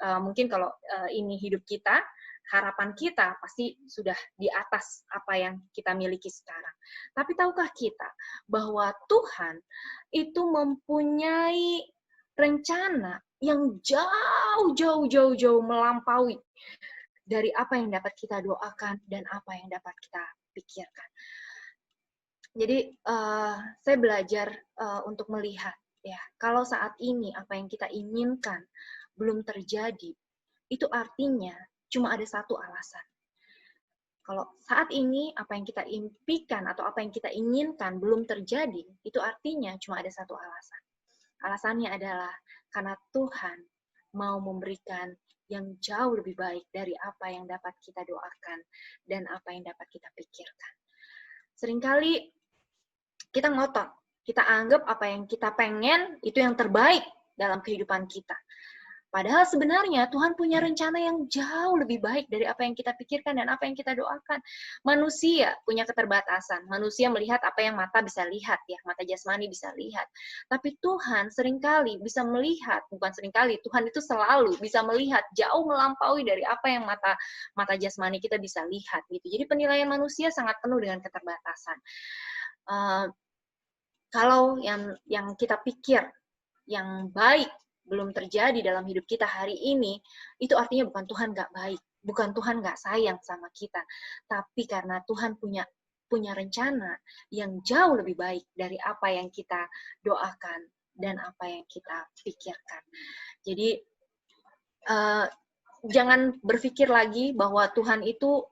Mungkin kalau ini hidup kita, harapan kita pasti sudah di atas apa yang kita miliki sekarang. Tapi tahukah kita bahwa Tuhan itu mempunyai rencana yang jauh melampaui dari apa yang dapat kita doakan dan apa yang dapat kita pikirkan. Jadi saya belajar untuk melihat ya, kalau saat ini apa yang kita inginkan belum terjadi, itu artinya cuma ada satu alasan. Kalau saat ini apa yang kita impikan atau apa yang kita inginkan belum terjadi, itu artinya cuma ada satu alasan. Alasannya adalah karena Tuhan mau memberikan yang jauh lebih baik dari apa yang dapat kita doakan dan apa yang dapat kita pikirkan. Seringkali kita ngotot, kita anggap apa yang kita pengen itu yang terbaik dalam kehidupan kita. Padahal sebenarnya Tuhan punya rencana yang jauh lebih baik dari apa yang kita pikirkan dan apa yang kita doakan. Manusia punya keterbatasan. Manusia melihat apa yang mata bisa lihat ya, mata jasmani bisa lihat. Tapi Tuhan seringkali bisa melihat, bukan seringkali, Tuhan itu selalu bisa melihat jauh melampaui dari apa yang mata jasmani kita bisa lihat gitu. Jadi penilaian manusia sangat penuh dengan keterbatasan. Kalau yang kita pikir yang baik belum terjadi dalam hidup kita hari ini, itu artinya bukan Tuhan nggak baik, bukan Tuhan nggak sayang sama kita, tapi karena Tuhan punya rencana yang jauh lebih baik dari apa yang kita doakan dan apa yang kita pikirkan. Jadi jangan berpikir lagi bahwa Tuhan itu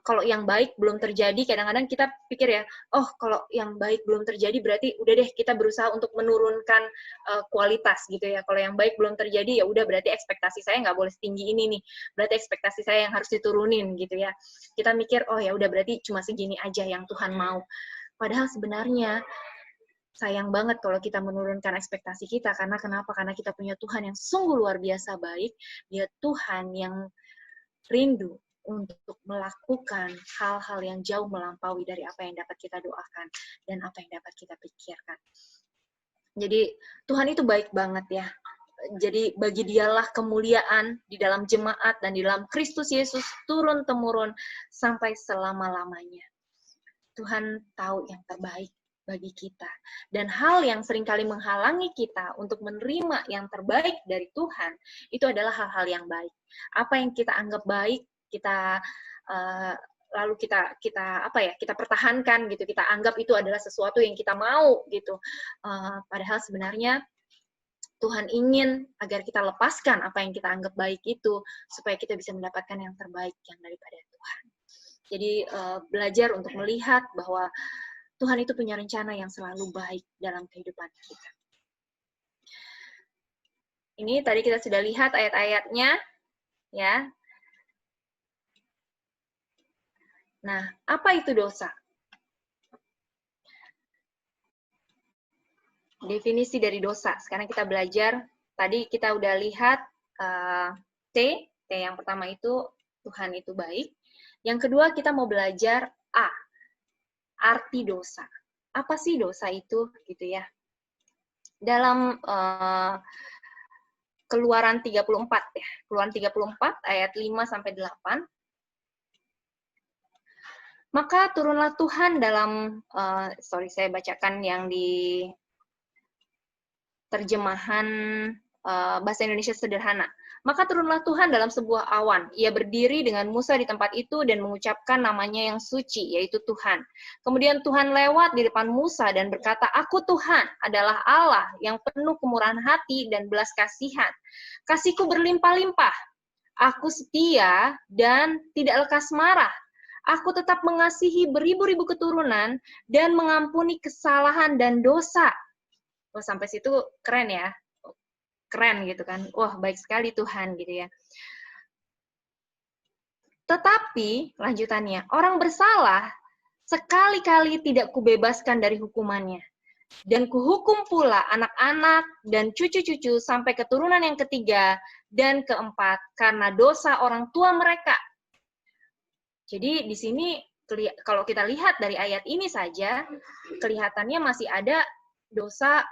kalau yang baik belum terjadi, kadang-kadang kita pikir ya, oh kalau yang baik belum terjadi berarti udah deh kita berusaha untuk menurunkan kualitas gitu ya. Kalau yang baik belum terjadi ya udah berarti ekspektasi saya nggak boleh setinggi ini nih. Berarti ekspektasi saya yang harus diturunin gitu ya. Kita mikir oh ya udah berarti cuma segini aja yang Tuhan mau. Padahal sebenarnya sayang banget kalau kita menurunkan ekspektasi kita. Karena kenapa? Karena kita punya Tuhan yang sungguh luar biasa baik. Dia Tuhan yang rindu untuk melakukan hal-hal yang jauh melampaui dari apa yang dapat kita doakan dan apa yang dapat kita pikirkan. Jadi Tuhan itu baik banget ya. Jadi bagi Dialah kemuliaan di dalam jemaat dan di dalam Kristus Yesus turun-temurun sampai selama-lamanya. Tuhan tahu yang terbaik bagi kita. Dan hal yang seringkali menghalangi kita untuk menerima yang terbaik dari Tuhan, itu adalah hal-hal yang baik. Apa yang kita anggap baik, kita lalu kita pertahankan gitu, kita anggap itu adalah sesuatu yang kita mau gitu. Padahal sebenarnya Tuhan ingin agar kita lepaskan apa yang kita anggap baik itu, supaya kita bisa mendapatkan yang terbaik yang daripada Tuhan. Jadi belajar untuk melihat bahwa Tuhan itu punya rencana yang selalu baik dalam kehidupan kita. Ini tadi kita sudah lihat ayat-ayatnya, ya. Nah, apa itu dosa? Definisi dari dosa. Sekarang kita belajar. Tadi kita udah lihat T yang pertama itu Tuhan itu baik. Yang kedua kita mau belajar A, arti dosa. Apa sih dosa itu, gitu ya? Dalam Keluaran 34 ya. Keluaran 34 ayat 5 sampai 8. Maka turunlah Tuhan dalam saya bacakan yang di terjemahan bahasa Indonesia sederhana. Maka turunlah Tuhan dalam sebuah awan. Ia berdiri dengan Musa di tempat itu dan mengucapkan namanya yang suci, yaitu Tuhan. Kemudian Tuhan lewat di depan Musa dan berkata, "Aku Tuhan adalah Allah yang penuh kemurahan hati dan belas kasihan. Kasihku berlimpah-limpah. Aku setia dan tidak lekas marah. Aku tetap mengasihi beribu-ribu keturunan dan mengampuni kesalahan dan dosa." Wah, sampai situ keren ya. Keren gitu kan. Wah, baik sekali Tuhan gitu ya. Tetapi, lanjutannya, orang bersalah sekali-kali tidak kubebaskan dari hukumannya. Dan kuhukum pula anak-anak dan cucu-cucu sampai keturunan yang ketiga dan keempat karena dosa orang tua mereka. Jadi di sini kalau kita lihat dari ayat ini saja, kelihatannya masih ada dosa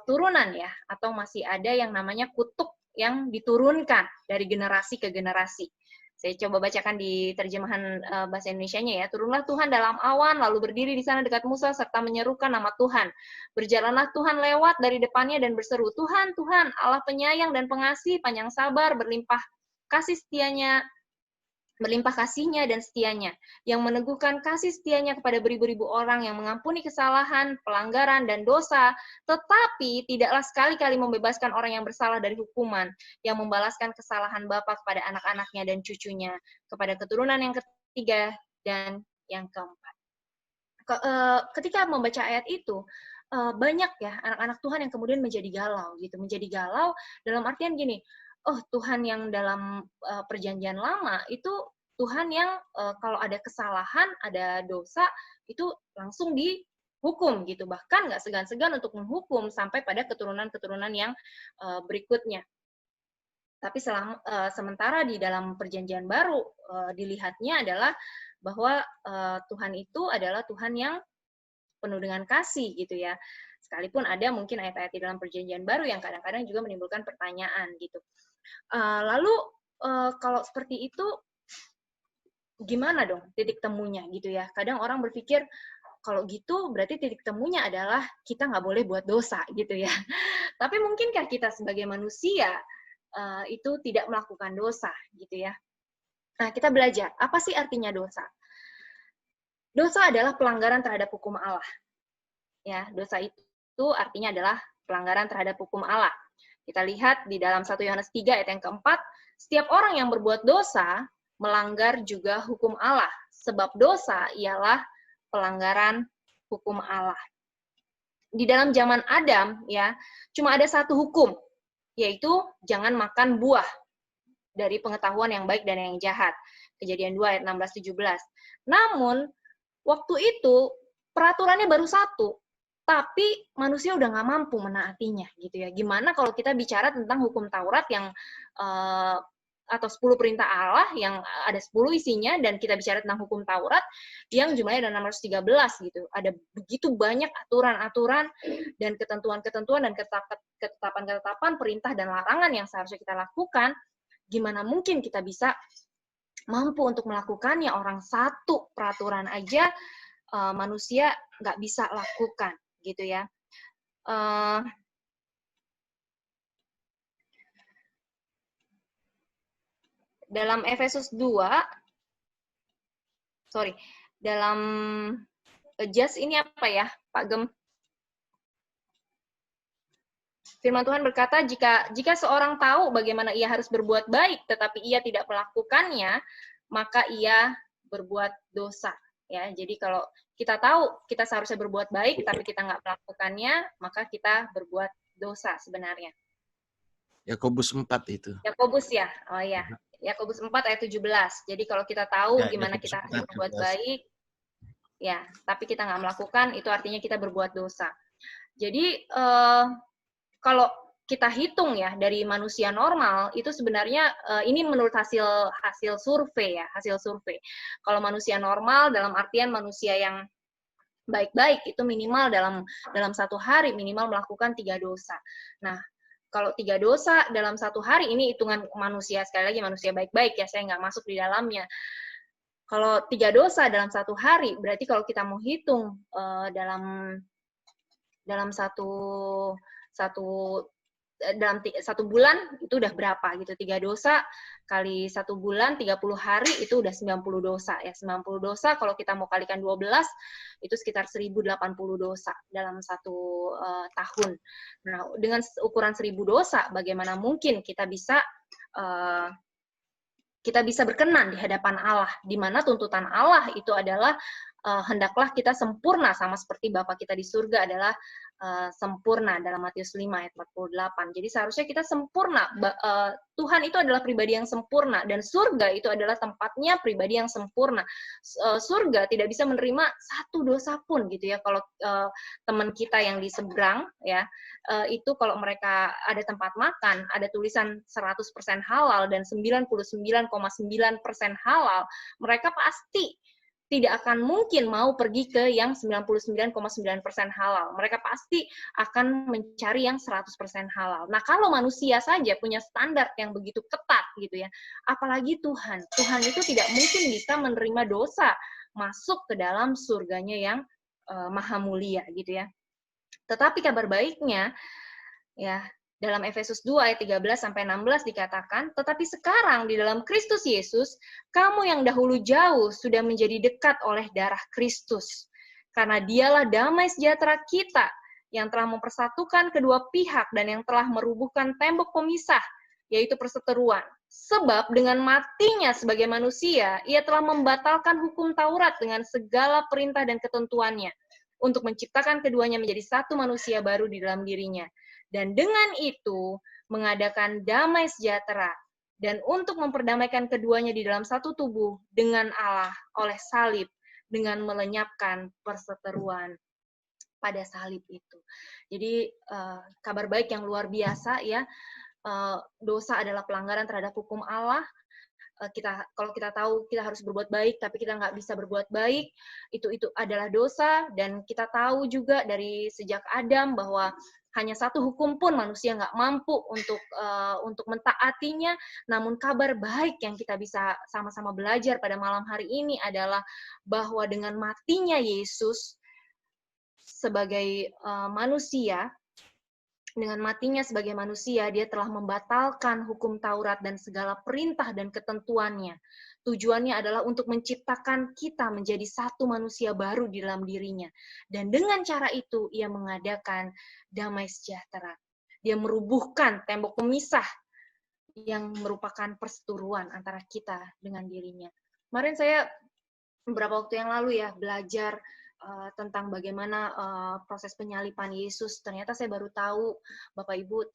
turunan ya, atau masih ada yang namanya kutuk yang diturunkan dari generasi ke generasi. Saya coba bacakan di terjemahan bahasa Indonesianya ya. Turunlah Tuhan dalam awan, lalu berdiri di sana dekat Musa serta menyerukan nama Tuhan. Berjalanlah Tuhan lewat dari depannya dan berseru, "Tuhan, Tuhan, Allah penyayang dan pengasih, panjang sabar, berlimpah kasihnya dan setianya, yang meneguhkan kasih setianya kepada beribu-ribu orang, yang mengampuni kesalahan, pelanggaran, dan dosa, tetapi tidaklah sekali-kali membebaskan orang yang bersalah dari hukuman, yang membalaskan kesalahan bapa kepada anak-anaknya dan cucunya, kepada keturunan yang ketiga dan yang keempat." Ketika membaca ayat itu, banyak ya anak-anak Tuhan yang kemudian menjadi galau, gitu, menjadi galau dalam artian gini, oh Tuhan yang dalam perjanjian lama itu Tuhan yang kalau ada kesalahan, ada dosa, itu langsung dihukum gitu. Bahkan nggak segan-segan untuk menghukum sampai pada keturunan-keturunan yang berikutnya. Tapi sementara di dalam perjanjian baru dilihatnya adalah bahwa Tuhan itu adalah Tuhan yang penuh dengan kasih gitu ya. Sekalipun ada mungkin ayat-ayat di dalam perjanjian baru yang kadang-kadang juga menimbulkan pertanyaan gitu. Lalu kalau seperti itu gimana dong titik temunya gitu ya? Kadang orang berpikir kalau gitu berarti titik temunya adalah kita nggak boleh buat dosa gitu ya. Tapi mungkinkah kita sebagai manusia itu tidak melakukan dosa gitu ya? Nah, kita belajar apa sih artinya dosa? Dosa adalah pelanggaran terhadap hukum Allah. Ya, dosa itu artinya adalah pelanggaran terhadap hukum Allah. Kita lihat di dalam 1 Yohanes 3 ayat yang keempat, setiap orang yang berbuat dosa melanggar juga hukum Allah, sebab dosa ialah pelanggaran hukum Allah. Di dalam zaman Adam ya, cuma ada satu hukum, yaitu jangan makan buah dari pengetahuan yang baik dan yang jahat. Kejadian 2 ayat 16-17. Namun waktu itu peraturannya baru satu, tapi manusia udah nggak mampu menaatinya gitu ya. Gimana kalau kita bicara tentang hukum Taurat yang atau 10 perintah Allah yang ada 10 isinya, dan kita bicara tentang hukum Taurat yang jumlahnya ada 613 gitu. Ada begitu banyak aturan-aturan dan ketentuan-ketentuan dan ketetapan-ketetapan perintah dan larangan yang seharusnya kita lakukan. Gimana mungkin kita bisa mampu untuk melakukannya? Orang satu peraturan aja manusia nggak bisa lakukan gitu ya. Dalam Efesus 2, dalam Just ini apa ya, Pak Gem? Firman Tuhan berkata, jika seorang tahu bagaimana ia harus berbuat baik, tetapi ia tidak melakukannya, maka ia berbuat dosa. Ya, jadi kalau kita tahu kita seharusnya berbuat baik, tapi kita nggak melakukannya, maka kita berbuat dosa sebenarnya. Yakobus 4 itu. Yakobus ya, oh ya. Yakobus 4 ayat 17. Jadi kalau kita tahu gimana kita harus berbuat baik, ya, tapi kita nggak melakukan, itu artinya kita berbuat dosa. Jadi kalau kita hitung ya dari manusia normal itu sebenarnya ini menurut hasil survei ya, hasil survei. Kalau manusia normal dalam artian manusia yang baik-baik itu minimal dalam satu hari minimal melakukan 3 dosa. Nah, kalau 3 dosa dalam satu hari ini hitungan manusia, sekali lagi manusia baik-baik ya, saya nggak masuk di dalamnya. Kalau 3 dosa dalam satu hari, berarti kalau kita mau hitung dalam satu bulan itu udah berapa gitu. 3 dosa kali 1 bulan 30 hari itu udah 90 dosa ya. 90 dosa kalau kita mau kalikan 12 itu sekitar 1080 dosa dalam satu tahun. Nah, dengan ukuran 1000 dosa bagaimana mungkin kita bisa berkenan di hadapan Allah, di mana tuntutan Allah itu adalah hendaklah kita sempurna sama seperti Bapa kita di surga adalah sempurna dalam Matius 5 ayat 48. Jadi seharusnya kita sempurna. Tuhan itu adalah pribadi yang sempurna dan surga itu adalah tempatnya pribadi yang sempurna. Surga tidak bisa menerima satu dosa pun gitu ya. Kalau teman kita yang di seberang ya, itu kalau mereka ada tempat makan, ada tulisan 100% halal dan 99,9% halal, mereka pasti tidak akan mungkin mau pergi ke yang 99,9% halal. Mereka pasti akan mencari yang 100% halal. Nah, kalau manusia saja punya standar yang begitu ketat gitu ya, apalagi Tuhan. Tuhan itu tidak mungkin bisa menerima dosa masuk ke dalam surganya yang maha mulia gitu ya. Tetapi kabar baiknya ya, dalam Efesus 2 ayat 13-16 dikatakan, tetapi sekarang di dalam Kristus Yesus, kamu yang dahulu jauh sudah menjadi dekat oleh darah Kristus. Karena dialah damai sejahtera kita yang telah mempersatukan kedua pihak dan yang telah merubuhkan tembok pemisah, yaitu perseteruan. Sebab dengan matinya sebagai manusia, ia telah membatalkan hukum Taurat dengan segala perintah dan ketentuannya, untuk menciptakan keduanya menjadi satu manusia baru di dalam dirinya. Dan dengan itu mengadakan damai sejahtera dan untuk memperdamaikan keduanya di dalam satu tubuh dengan Allah oleh salib dengan melenyapkan perseteruan pada salib itu. Jadi kabar baik yang luar biasa ya. Dosa adalah pelanggaran terhadap hukum Allah. Kalau kita tahu kita harus berbuat baik tapi kita nggak bisa berbuat baik, itu adalah dosa. Dan kita tahu juga dari sejak Adam bahwa hanya satu hukum pun manusia nggak mampu untuk mentaatinya. Namun kabar baik yang kita bisa sama-sama belajar pada malam hari ini adalah bahwa dengan matinya Yesus sebagai manusia, dengan matinya sebagai manusia, dia telah membatalkan hukum Taurat dan segala perintah dan ketentuannya. Tujuannya adalah untuk menciptakan kita menjadi satu manusia baru di dalam dirinya. Dan dengan cara itu, ia mengadakan damai sejahtera. Dia merubuhkan tembok pemisah yang merupakan perseteruan antara kita dengan dirinya. Kemarin saya beberapa waktu yang lalu ya belajar tentang bagaimana proses penyalipan Yesus. Ternyata saya baru tahu, Bapak Ibu,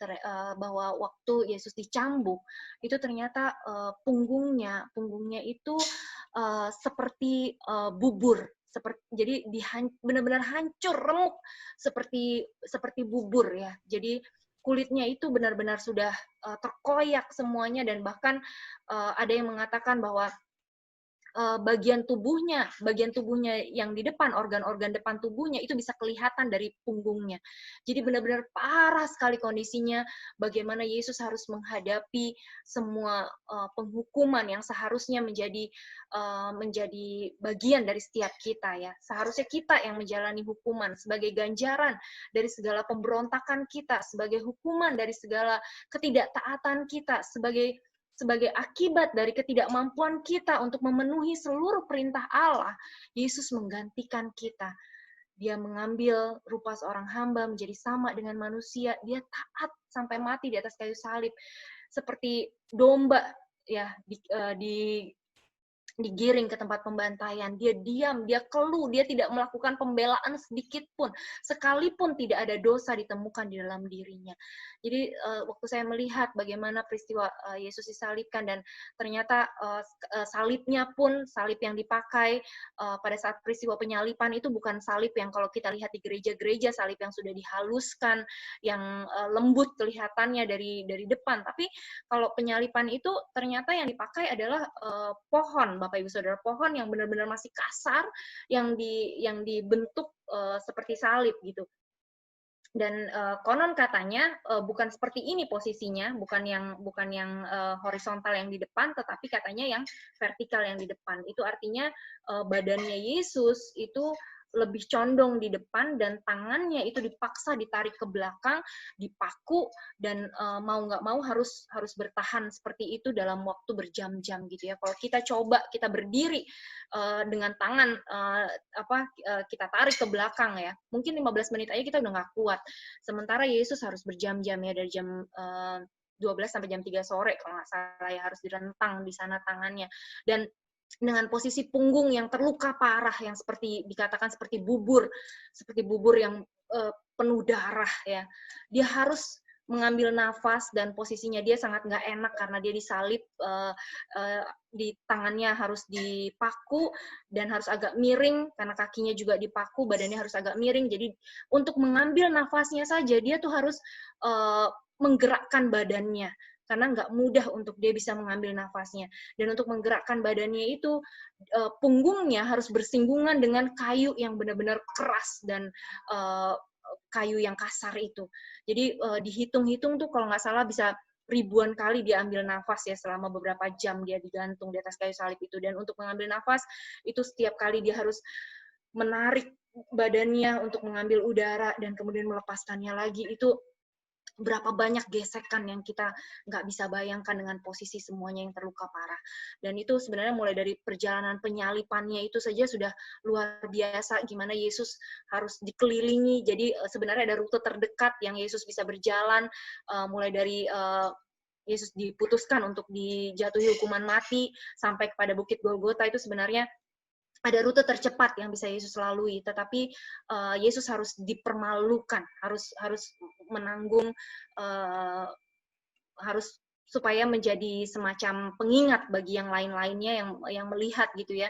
bahwa waktu Yesus dicambuk, itu ternyata punggungnya itu seperti bubur. Jadi benar-benar hancur, remuk, seperti bubur ya. Jadi kulitnya itu benar-benar sudah terkoyak semuanya, dan bahkan ada yang mengatakan bahwa bagian tubuhnya yang di depan, organ-organ depan tubuhnya itu bisa kelihatan dari punggungnya. Jadi benar-benar parah sekali kondisinya, bagaimana Yesus harus menghadapi semua penghukuman yang seharusnya menjadi bagian dari setiap kita ya. Seharusnya kita yang menjalani hukuman sebagai ganjaran dari segala pemberontakan kita, sebagai hukuman dari segala ketidaktaatan kita, sebagai akibat dari ketidakmampuan kita untuk memenuhi seluruh perintah Allah. Yesus menggantikan kita. Dia mengambil rupa seorang hamba menjadi sama dengan manusia. Dia taat sampai mati di atas kayu salib. Seperti domba ya digiring ke tempat pembantaian. Dia diam, dia keluh, dia tidak melakukan pembelaan sedikit pun, sekalipun tidak ada dosa ditemukan di dalam dirinya. Jadi waktu saya melihat bagaimana peristiwa Yesus disalibkan, dan ternyata salibnya pun, salib yang dipakai pada saat peristiwa penyalipan itu bukan salib yang kalau kita lihat di gereja-gereja, salib yang sudah dihaluskan, yang lembut kelihatannya dari depan. Tapi kalau penyalipan itu ternyata yang dipakai adalah pohon, Bapak Ibu Saudara, pohon yang benar-benar masih kasar, yang dibentuk seperti salib gitu. Dan konon katanya bukan seperti ini posisinya, bukan yang horizontal yang di depan, tetapi katanya yang vertikal yang di depan. Itu artinya badannya Yesus itu lebih condong di depan, dan tangannya itu dipaksa ditarik ke belakang, dipaku, dan mau nggak mau harus bertahan seperti itu dalam waktu berjam-jam gitu ya. Kalau kita coba kita berdiri dengan tangan kita tarik ke belakang ya, mungkin 15 menit aja kita udah nggak kuat. Sementara Yesus harus berjam-jam ya, dari jam 12 sampai jam 3 sore kalau nggak salah ya, harus direntang di sana tangannya. Dan dengan posisi punggung yang terluka parah, yang seperti dikatakan seperti bubur yang penuh darah ya. Dia harus mengambil nafas, dan posisinya dia sangat nggak enak karena dia disalib, di tangannya harus dipaku dan harus agak miring karena kakinya juga dipaku, badannya harus agak miring. Jadi untuk mengambil nafasnya saja dia tuh harus menggerakkan badannya, karena nggak mudah untuk dia bisa mengambil nafasnya. Dan untuk menggerakkan badannya itu, punggungnya harus bersinggungan dengan kayu yang benar-benar keras dan kayu yang kasar itu. Jadi dihitung-hitung tuh kalau nggak salah bisa ribuan kali dia ambil nafas ya, selama beberapa jam dia digantung di atas kayu salib itu. Dan untuk mengambil nafas itu setiap kali dia harus menarik badannya untuk mengambil udara dan kemudian melepaskannya lagi. Itu berapa banyak gesekan yang kita nggak bisa bayangkan dengan posisi semuanya yang terluka parah. Dan itu sebenarnya mulai dari perjalanan penyalipannya itu saja sudah luar biasa, gimana Yesus harus dikelilingi. Jadi sebenarnya ada rute terdekat yang Yesus bisa berjalan, mulai dari Yesus diputuskan untuk dijatuhi hukuman mati sampai kepada Bukit Golgota. Itu sebenarnya ada rute tercepat yang bisa Yesus lalui, tetapi Yesus harus dipermalukan, harus menanggung, harus supaya menjadi semacam pengingat bagi yang lain-lainnya yang melihat gitu ya,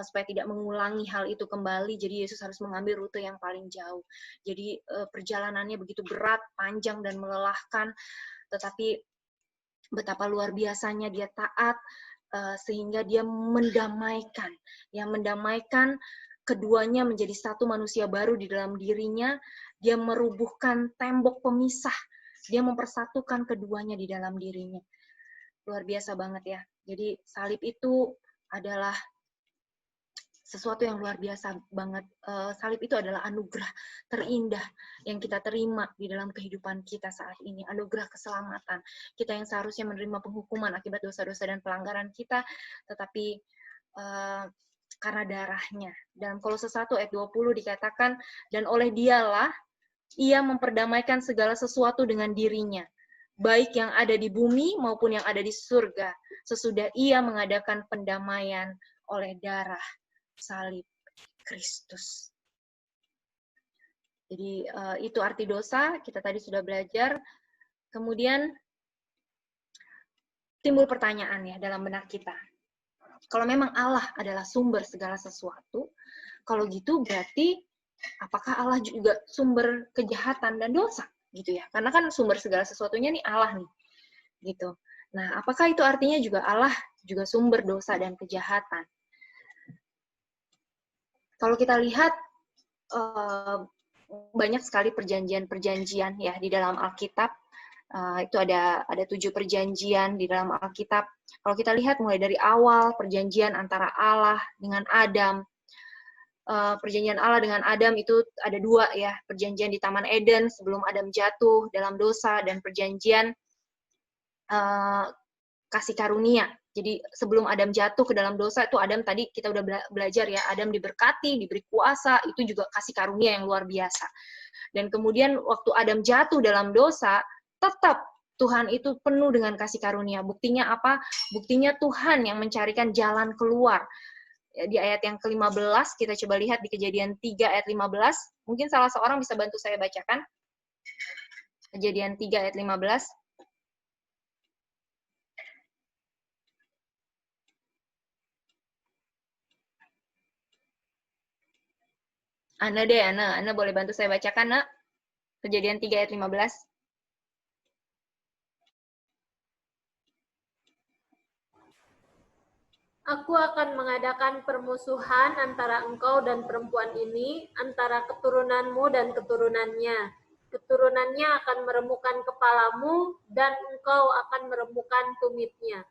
supaya tidak mengulangi hal itu kembali. Jadi Yesus harus mengambil rute yang paling jauh. Jadi perjalanannya begitu berat, panjang, dan melelahkan, tetapi betapa luar biasanya dia taat, sehingga dia mendamaikan keduanya menjadi satu manusia baru di dalam dirinya. Dia merubuhkan tembok pemisah, dia mempersatukan keduanya di dalam dirinya. Luar biasa banget ya. Jadi salib itu adalah sesuatu yang luar biasa banget. Salib itu adalah anugerah terindah yang kita terima di dalam kehidupan kita saat ini. Anugerah keselamatan. Kita yang seharusnya menerima penghukuman akibat dosa-dosa dan pelanggaran kita, tetapi karena darahnya. Dalam Kolose 1 ayat 20 dikatakan, dan oleh dialah ia memperdamaikan segala sesuatu dengan dirinya, baik yang ada di bumi maupun yang ada di surga, sesudah ia mengadakan pendamaian oleh darah salib Kristus. Jadi itu arti dosa, kita tadi sudah belajar. Kemudian timbul pertanyaan ya dalam benak kita. Kalau memang Allah adalah sumber segala sesuatu, kalau gitu berarti apakah Allah juga sumber kejahatan dan dosa? gitu ya. Karena kan sumber segala sesuatunya nih Allah nih, gitu. Nah, apakah itu artinya juga Allah juga sumber dosa dan kejahatan? Kalau kita lihat banyak sekali perjanjian-perjanjian ya di dalam Alkitab. Itu ada 7 perjanjian di dalam Alkitab. Kalau kita lihat mulai dari awal perjanjian antara Allah dengan Adam, perjanjian Allah dengan Adam itu ada 2 ya, perjanjian di Taman Eden sebelum Adam jatuh dalam dosa, dan perjanjian kasih karunia. Jadi sebelum Adam jatuh ke dalam dosa itu Adam, tadi kita udah belajar ya, Adam diberkati, diberi kuasa, itu juga kasih karunia yang luar biasa. Dan kemudian waktu Adam jatuh dalam dosa, tetap Tuhan itu penuh dengan kasih karunia. Buktinya apa? Buktinya Tuhan yang mencarikan jalan keluar. Di ayat yang ke-15, kita coba lihat di Kejadian 3 ayat 15. Mungkin salah seorang bisa bantu saya bacakan. Kejadian 3 ayat 15. Ana boleh bantu saya bacakan, Nak? Kejadian 3 ayat 15. Aku akan mengadakan permusuhan antara engkau dan perempuan ini, antara keturunanmu dan keturunannya. Keturunannya akan meremukkan kepalamu, dan engkau akan meremukkan tumitnya.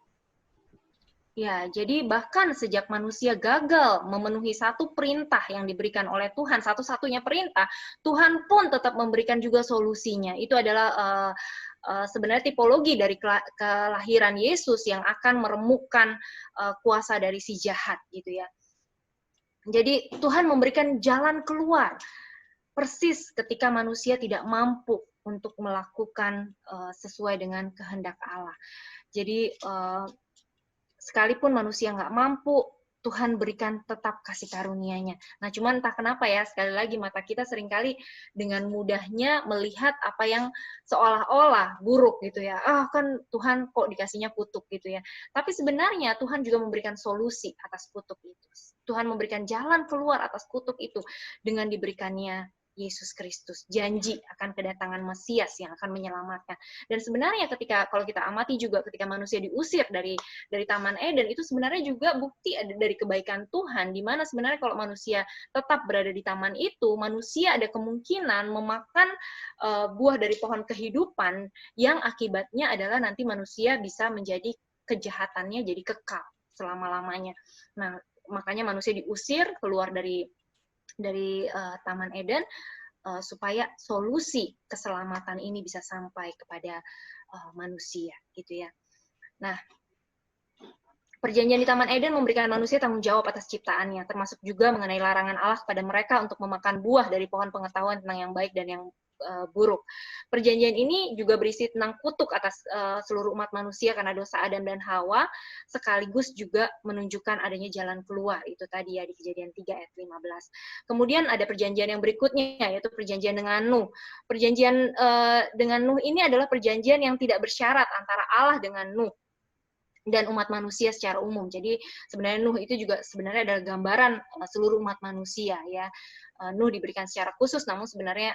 Ya, jadi bahkan sejak manusia gagal memenuhi satu perintah yang diberikan oleh Tuhan, satu-satunya perintah, Tuhan pun tetap memberikan juga solusinya. Itu adalah sebenarnya tipologi dari kelahiran Yesus yang akan meremukkan kuasa dari si jahat, gitu ya. Jadi Tuhan memberikan jalan keluar persis ketika manusia tidak mampu untuk melakukan sesuai dengan kehendak Allah. Jadi sekalipun manusia nggak mampu, Tuhan berikan tetap kasih karunia-Nya. Nah, cuman entah kenapa ya, sekali lagi mata kita seringkali dengan mudahnya melihat apa yang seolah-olah buruk gitu ya. Kan Tuhan kok dikasihnya kutuk gitu ya. Tapi sebenarnya Tuhan juga memberikan solusi atas kutuk itu. Tuhan memberikan jalan keluar atas kutuk itu dengan diberikannya Yesus Kristus, janji akan kedatangan Mesias yang akan menyelamatkan. Dan sebenarnya kalau kita amati juga ketika manusia diusir dari Taman Eden, itu sebenarnya juga bukti dari kebaikan Tuhan, di mana sebenarnya kalau manusia tetap berada di taman itu, manusia ada kemungkinan memakan buah dari pohon kehidupan yang akibatnya adalah nanti manusia bisa menjadi kejahatannya jadi kekal selama-lamanya. Nah, makanya manusia diusir keluar dari Taman Eden supaya solusi keselamatan ini bisa sampai kepada manusia, gitu ya. Nah, perjanjian di Taman Eden memberikan manusia tanggung jawab atas ciptaannya, termasuk juga mengenai larangan Allah kepada mereka untuk memakan buah dari pohon pengetahuan tentang yang baik dan yang buruk. Perjanjian ini juga berisi tentang kutuk atas seluruh umat manusia karena dosa Adam dan Hawa, sekaligus juga menunjukkan adanya jalan keluar, itu tadi ya di Kejadian 3 ayat 15. Kemudian ada perjanjian yang berikutnya, yaitu perjanjian dengan Nuh. Perjanjian dengan Nuh ini adalah perjanjian yang tidak bersyarat antara Allah dengan Nuh dan umat manusia secara umum. Jadi sebenarnya Nuh itu juga sebenarnya adalah gambaran seluruh umat manusia ya. Nuh diberikan secara khusus, namun sebenarnya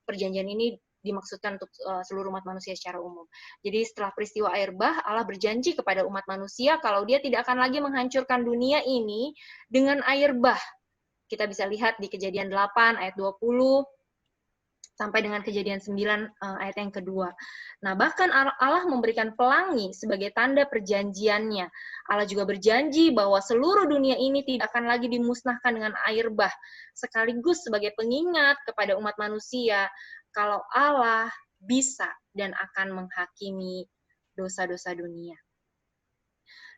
perjanjian ini dimaksudkan untuk seluruh umat manusia secara umum. Jadi setelah peristiwa air bah, Allah berjanji kepada umat manusia kalau Dia tidak akan lagi menghancurkan dunia ini dengan air bah. Kita bisa lihat di Kejadian 8 ayat 20 sampai dengan Kejadian 9 ayat yang kedua. Nah, bahkan Allah memberikan pelangi sebagai tanda perjanjiannya. Allah juga berjanji bahwa seluruh dunia ini tidak akan lagi dimusnahkan dengan air bah, sekaligus sebagai pengingat kepada umat manusia kalau Allah bisa dan akan menghakimi dosa-dosa dunia.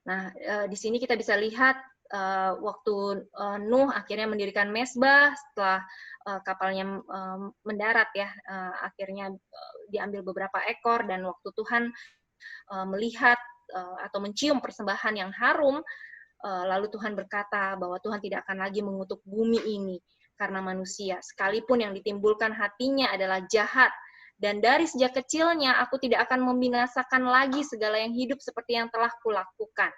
Nah, di sini kita bisa lihat waktu Nuh akhirnya mendirikan mezbah setelah kapalnya mendarat ya, akhirnya diambil beberapa ekor, dan waktu Tuhan melihat atau mencium persembahan yang harum, lalu Tuhan berkata bahwa Tuhan tidak akan lagi mengutuk bumi ini karena manusia, sekalipun yang ditimbulkan hatinya adalah jahat. Dan dari sejak kecilnya aku tidak akan membinasakan lagi segala yang hidup seperti yang telah kulakukan.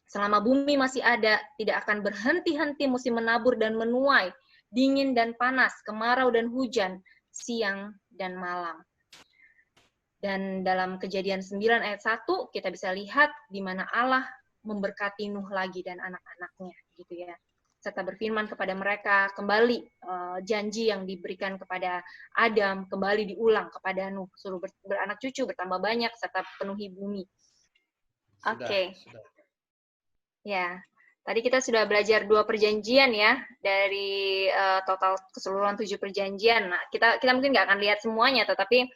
Selama bumi masih ada, tidak akan berhenti-henti musim menabur dan menuai, dingin dan panas, kemarau dan hujan, siang dan malam. Dan dalam Kejadian 9 ayat 1 kita bisa lihat di mana Allah memberkati Nuh lagi dan anak-anaknya gitu ya. Serta berfirman kepada mereka kembali janji yang diberikan kepada Adam kembali diulang kepada Nuh, suruh beranak cucu bertambah banyak serta penuhi bumi. Oke. Ya. Tadi kita sudah belajar 2 perjanjian ya dari total keseluruhan 7 perjanjian. Nah, kita mungkin nggak akan lihat semuanya, tetapi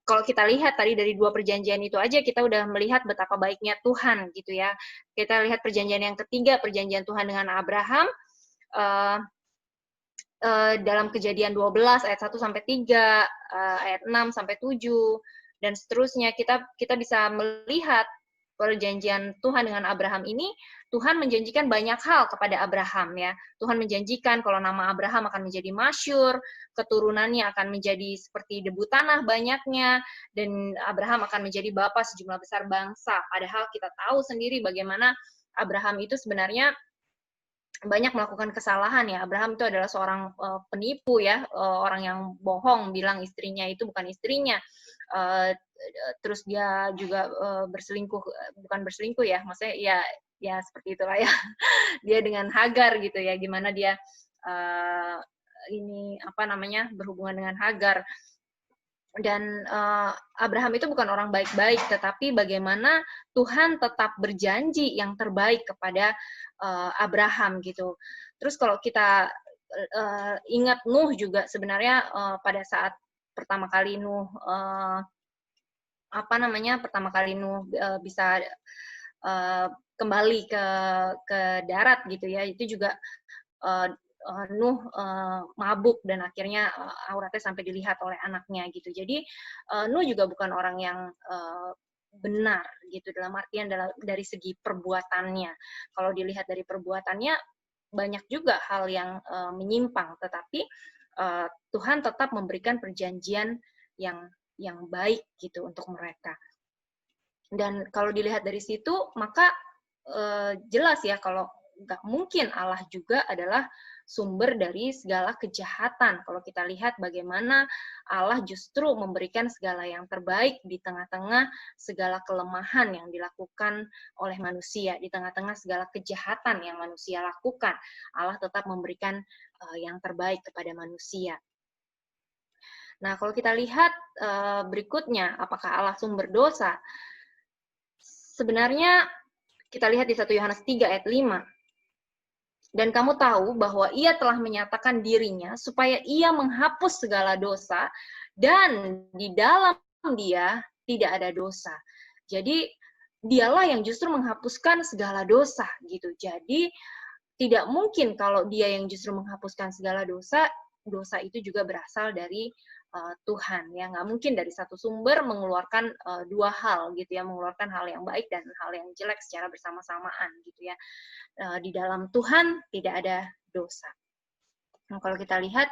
kalau kita lihat tadi dari 2 perjanjian itu aja kita udah melihat betapa baiknya Tuhan gitu ya. Kita lihat perjanjian yang ketiga, perjanjian Tuhan dengan Abraham dalam Kejadian 12 ayat 1 sampai 3, ayat 6 sampai 7 dan seterusnya. Kita bisa melihat perjanjian Tuhan dengan Abraham ini, Tuhan menjanjikan banyak hal kepada Abraham ya. Tuhan menjanjikan kalau nama Abraham akan menjadi masyhur, keturunannya akan menjadi seperti debu tanah banyaknya, dan Abraham akan menjadi bapa sejumlah besar bangsa. Padahal kita tahu sendiri bagaimana Abraham itu sebenarnya banyak melakukan kesalahan ya. Abraham itu adalah seorang penipu ya, orang yang bohong bilang istrinya itu bukan istrinya. Terus dia juga bukan berselingkuh ya, maksudnya ya seperti itulah ya. Dia dengan Hagar gitu ya, gimana dia berhubungan dengan Hagar. Dan Abraham itu bukan orang baik-baik, tetapi bagaimana Tuhan tetap berjanji yang terbaik kepada Abraham gitu. Terus kalau kita ingat Nuh juga sebenarnya pada saat pertama kali Nuh bisa kembali ke darat gitu ya, itu juga Nuh mabuk dan akhirnya auratnya sampai dilihat oleh anaknya gitu. Jadi Nuh juga bukan orang yang benar gitu dalam artian dari segi perbuatannya. Kalau dilihat dari perbuatannya banyak juga hal yang menyimpang, tetapi Tuhan tetap memberikan perjanjian yang baik gitu untuk mereka. Dan kalau dilihat dari situ, maka jelas ya kalau nggak mungkin Allah juga adalah sumber dari segala kejahatan. Kalau kita lihat bagaimana Allah justru memberikan segala yang terbaik di tengah-tengah segala kelemahan yang dilakukan oleh manusia, di tengah-tengah segala kejahatan yang manusia lakukan, Allah tetap memberikan yang terbaik kepada manusia. Nah, kalau kita lihat berikutnya, apakah Allah sumber dosa? Sebenarnya kita lihat di 1 Yohanes 3 ayat 5. Dan kamu tahu bahwa ia telah menyatakan dirinya supaya ia menghapus segala dosa dan di dalam dia tidak ada dosa. Jadi dialah yang justru menghapuskan segala dosa gitu. Jadi tidak mungkin kalau dia yang justru menghapuskan segala dosa, dosa itu juga berasal dari Tuhan ya, nggak mungkin dari satu sumber mengeluarkan dua hal gitu ya, mengeluarkan hal yang baik dan hal yang jelek secara bersama-samaan gitu ya. Di dalam Tuhan tidak ada dosa. Nah, kalau kita lihat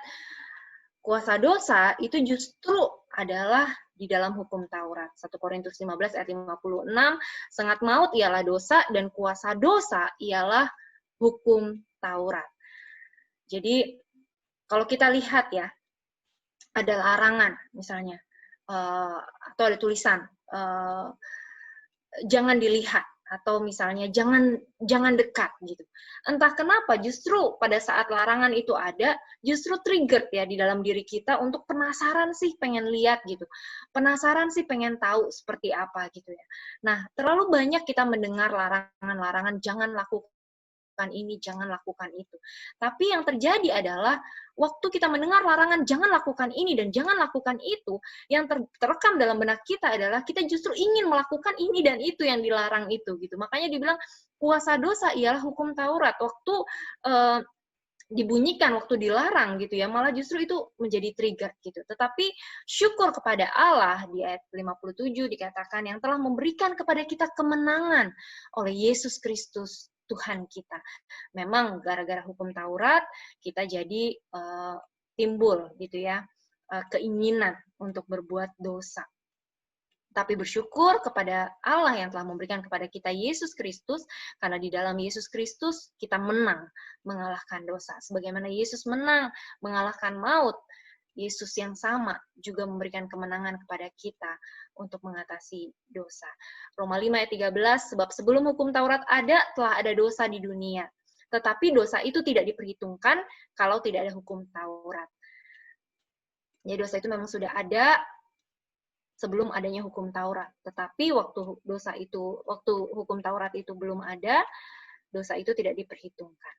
kuasa dosa itu justru adalah di dalam hukum Taurat. 1 Korintus 15 ayat 56, sengat maut ialah dosa dan kuasa dosa ialah hukum Taurat. Jadi kalau kita lihat ya, ada larangan misalnya, atau ada tulisan, jangan dilihat, atau misalnya jangan dekat gitu. Entah kenapa justru pada saat larangan itu ada, justru trigger ya di dalam diri kita untuk penasaran sih pengen lihat gitu. Penasaran sih pengen tahu seperti apa gitu ya. Nah, terlalu banyak kita mendengar larangan-larangan jangan lakukan ini, jangan lakukan itu. Tapi yang terjadi adalah waktu kita mendengar larangan jangan lakukan ini dan jangan lakukan itu, yang terekam dalam benak kita adalah kita justru ingin melakukan ini dan itu yang dilarang itu gitu. Makanya dibilang kuasa dosa ialah hukum Taurat. Waktu dibunyikan, waktu dilarang gitu ya, malah justru itu menjadi trigger gitu. Tetapi syukur kepada Allah di ayat 57 dikatakan yang telah memberikan kepada kita kemenangan oleh Yesus Kristus Tuhan kita. Memang gara-gara hukum Taurat kita jadi timbul gitu ya keinginan untuk berbuat dosa. Tapi bersyukur kepada Allah yang telah memberikan kepada kita Yesus Kristus, karena di dalam Yesus Kristus kita menang mengalahkan dosa. Sebagaimana Yesus menang mengalahkan maut, Yesus yang sama juga memberikan kemenangan kepada kita untuk mengatasi dosa. Roma 5 ayat 13, sebab sebelum hukum Taurat ada, telah ada dosa di dunia. Tetapi dosa itu tidak diperhitungkan kalau tidak ada hukum Taurat. Jadi dosa itu memang sudah ada sebelum adanya hukum Taurat. Tetapi waktu hukum Taurat itu belum ada, dosa itu tidak diperhitungkan.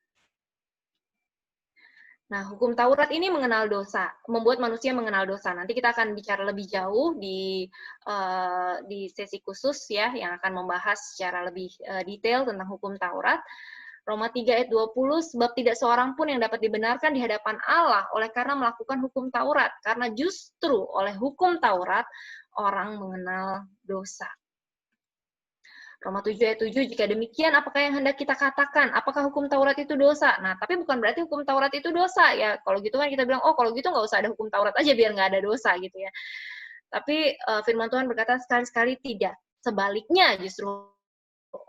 Nah, hukum Taurat ini mengenal dosa, membuat manusia mengenal dosa. Nanti kita akan bicara lebih jauh di sesi khusus ya, yang akan membahas secara lebih detail tentang hukum Taurat. Roma 3 ayat 20, sebab tidak seorang pun yang dapat dibenarkan di hadapan Allah oleh karena melakukan hukum Taurat, karena justru oleh hukum Taurat orang mengenal dosa. Roma 7 ayat 7, jika demikian apakah yang hendak kita katakan? Apakah hukum Taurat itu dosa? Nah, tapi bukan berarti hukum Taurat itu dosa ya. Kalau gitu kan kita bilang, oh kalau gitu nggak usah ada hukum Taurat aja biar nggak ada dosa gitu ya. Tapi firman Tuhan berkata sekali-sekali tidak. Sebaliknya justru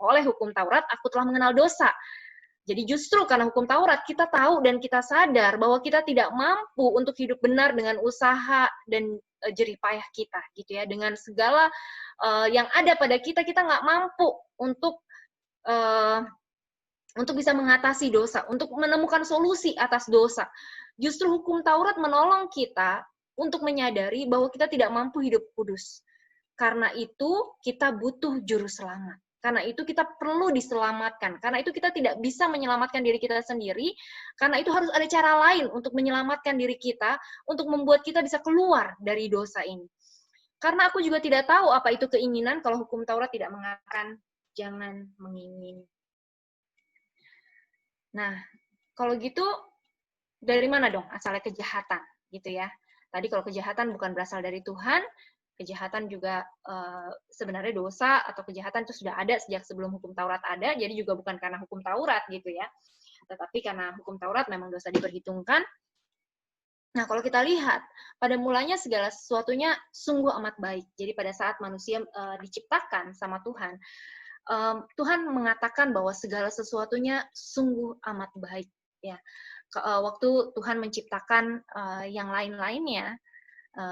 oleh hukum Taurat aku telah mengenal dosa. Jadi justru karena hukum Taurat kita tahu dan kita sadar bahwa kita tidak mampu untuk hidup benar dengan usaha dan jerih payah kita gitu ya, dengan segala yang ada pada kita nggak mampu untuk bisa mengatasi dosa, untuk menemukan solusi atas dosa. Justru hukum Taurat menolong kita untuk menyadari bahwa kita tidak mampu hidup kudus. Karena itu kita butuh juru selamat. Karena itu kita perlu diselamatkan. Karena itu kita tidak bisa menyelamatkan diri kita sendiri. Karena itu harus ada cara lain untuk menyelamatkan diri kita, untuk membuat kita bisa keluar dari dosa ini. Karena aku juga tidak tahu apa itu keinginan kalau hukum Taurat tidak mengatakan jangan mengingini. Nah, kalau gitu dari mana dong asalnya kejahatan gitu ya? Tadi kalau kejahatan bukan berasal dari Tuhan, kejahatan juga sebenarnya dosa atau kejahatan itu sudah ada sejak sebelum hukum Taurat ada, jadi juga bukan karena hukum Taurat gitu ya. Tetapi karena hukum Taurat memang dosa diperhitungkan. Nah, kalau kita lihat, pada mulanya segala sesuatunya sungguh amat baik. Jadi pada saat manusia diciptakan sama Tuhan, Tuhan mengatakan bahwa segala sesuatunya sungguh amat baik. Ya, waktu Tuhan menciptakan yang lain-lainnya,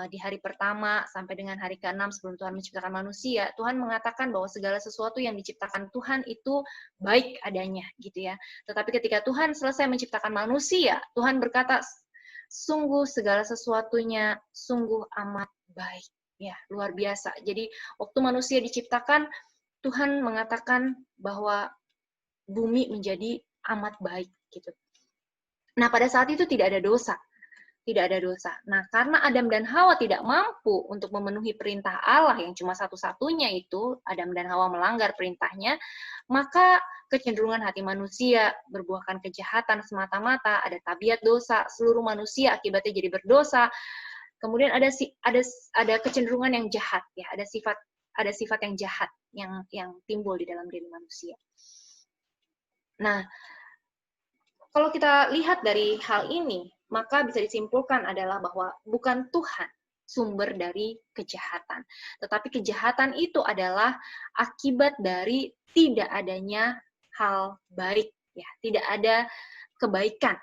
di hari pertama sampai dengan hari ke-6 sebelum Tuhan menciptakan manusia, Tuhan mengatakan bahwa segala sesuatu yang diciptakan Tuhan itu baik adanya, gitu ya. Tetapi ketika Tuhan selesai menciptakan manusia, Tuhan berkata, sungguh segala sesuatunya sungguh amat baik. Ya, luar biasa. Jadi, waktu manusia diciptakan, Tuhan mengatakan bahwa bumi menjadi amat baik, gitu. Nah, pada saat itu tidak ada dosa. Tidak ada dosa. Nah, karena Adam dan Hawa tidak mampu untuk memenuhi perintah Allah yang cuma satu-satunya itu, Adam dan Hawa melanggar perintahnya, maka kecenderungan hati manusia berbuahkan kejahatan semata-mata, ada tabiat dosa, seluruh manusia akibatnya jadi berdosa. Kemudian ada kecenderungan yang jahat ya, ada sifat yang jahat yang timbul di dalam diri manusia. Nah, kalau kita lihat dari hal ini, maka bisa disimpulkan adalah bahwa bukan Tuhan sumber dari kejahatan. Tetapi kejahatan itu adalah akibat dari tidak adanya hal baik, ya, tidak ada kebaikan.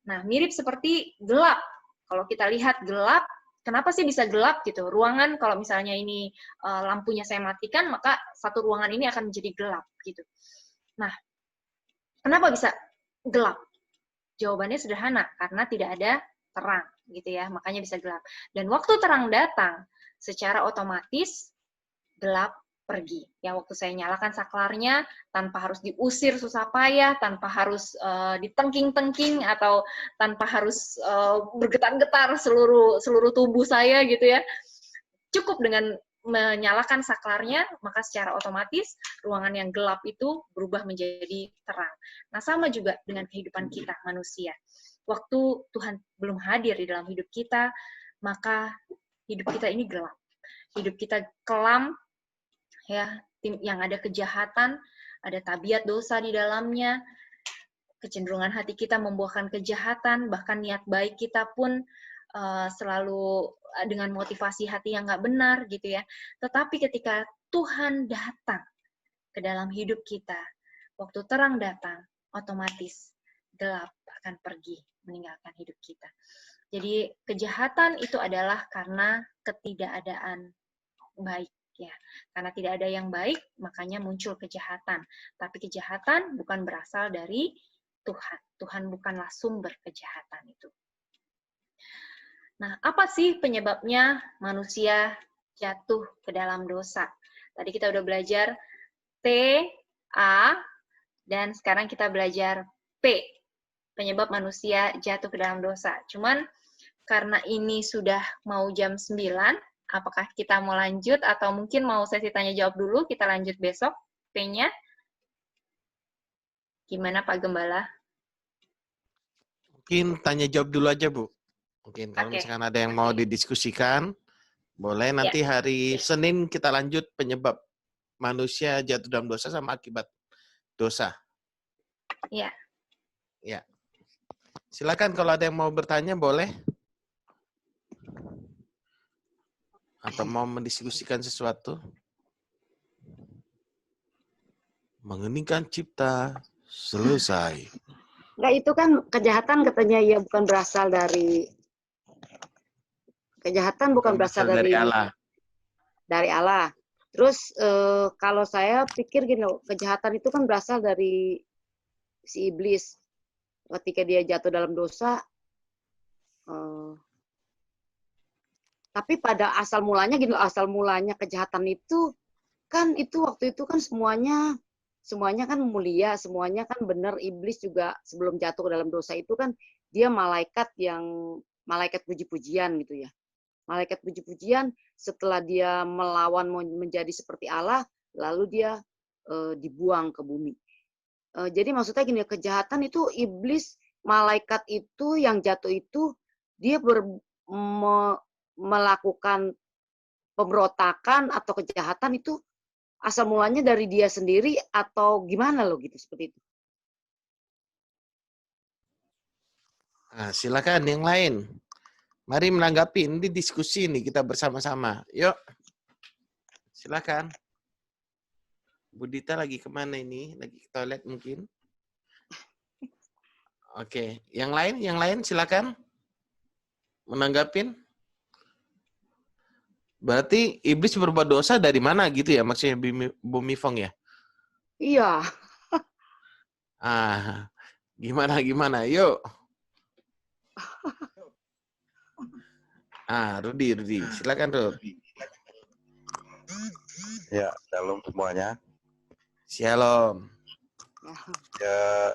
Nah, mirip seperti gelap. Kalau kita lihat gelap, kenapa sih bisa gelap gitu? Ruangan kalau misalnya ini lampunya saya matikan, maka satu ruangan ini akan menjadi gelap gitu. Nah, kenapa bisa gelap? Jawabannya sederhana, karena tidak ada terang, gitu ya, makanya bisa gelap. Dan waktu terang datang, secara otomatis gelap pergi. Ya, waktu saya nyalakan saklarnya, tanpa harus diusir susah payah, tanpa harus ditengking-tengking, atau tanpa harus bergetar-getar seluruh tubuh saya, gitu ya. Cukup dengan menyalakan saklarnya, maka secara otomatis ruangan yang gelap itu berubah menjadi terang. Nah, sama juga dengan kehidupan kita, manusia. Waktu Tuhan belum hadir di dalam hidup kita, maka hidup kita ini gelap. Hidup kita kelam, ya, yang ada kejahatan, ada tabiat dosa di dalamnya, kecenderungan hati kita membuahkan kejahatan, bahkan niat baik kita pun selalu dengan motivasi hati yang nggak benar gitu ya. Tetapi ketika Tuhan datang ke dalam hidup kita, waktu terang datang, otomatis gelap akan pergi meninggalkan hidup kita. Jadi kejahatan itu adalah karena ketidakadaan baik ya. Karena tidak ada yang baik, makanya muncul kejahatan. Tapi kejahatan bukan berasal dari Tuhan. Tuhan bukanlah sumber kejahatan itu. Nah, apa sih penyebabnya manusia jatuh ke dalam dosa? Tadi kita udah belajar T, A, dan sekarang kita belajar P. Penyebab manusia jatuh ke dalam dosa. Cuman karena ini sudah mau jam 9, apakah kita mau lanjut atau mungkin mau sesi tanya jawab dulu, kita lanjut besok P-nya? Gimana Pak Gembala? Mungkin tanya jawab dulu aja, Bu. Mungkin kalau misalkan ada yang mau didiskusikan, boleh nanti hari Senin kita lanjut penyebab manusia jatuh dalam dosa sama akibat dosa. Iya. Ya. Silakan kalau ada yang mau bertanya, boleh. Atau mau mendiskusikan sesuatu. Mengeningkan cipta, selesai. Enggak, itu kan kejahatan katanya ya bukan berasal dari berasal dari Allah. Dari Allah. Terus kalau saya pikir gini loh, kejahatan itu kan berasal dari si iblis. Ketika dia jatuh dalam dosa, tapi pada asal mulanya gini loh, asal mulanya kejahatan itu kan itu waktu itu kan semuanya kan mulia, semuanya kan benar. Iblis juga sebelum jatuh ke dalam dosa itu kan dia malaikat puji-pujian gitu ya. Malaikat puji-pujian, setelah dia melawan menjadi seperti Allah, lalu dia dibuang ke bumi. Jadi maksudnya gini, kejahatan itu iblis, malaikat itu yang jatuh itu, dia melakukan pemberontakan atau kejahatan itu asal mulanya dari dia sendiri atau gimana loh gitu, seperti itu. Nah, silakan yang lain. Mari menanggapi, ini diskusi nih kita bersama-sama. Yuk, silakan. Bu Dita lagi kemana ini? Lagi ke toilet mungkin? Oke, yang lain silakan. Menanggapin. Berarti iblis berbuat dosa dari mana gitu ya? Maksudnya Bu Mifong ya? Iya. Gimana? Yuk. Rudi. Silakan, Rudi. Ya, shalom semuanya. Shalom. Ya,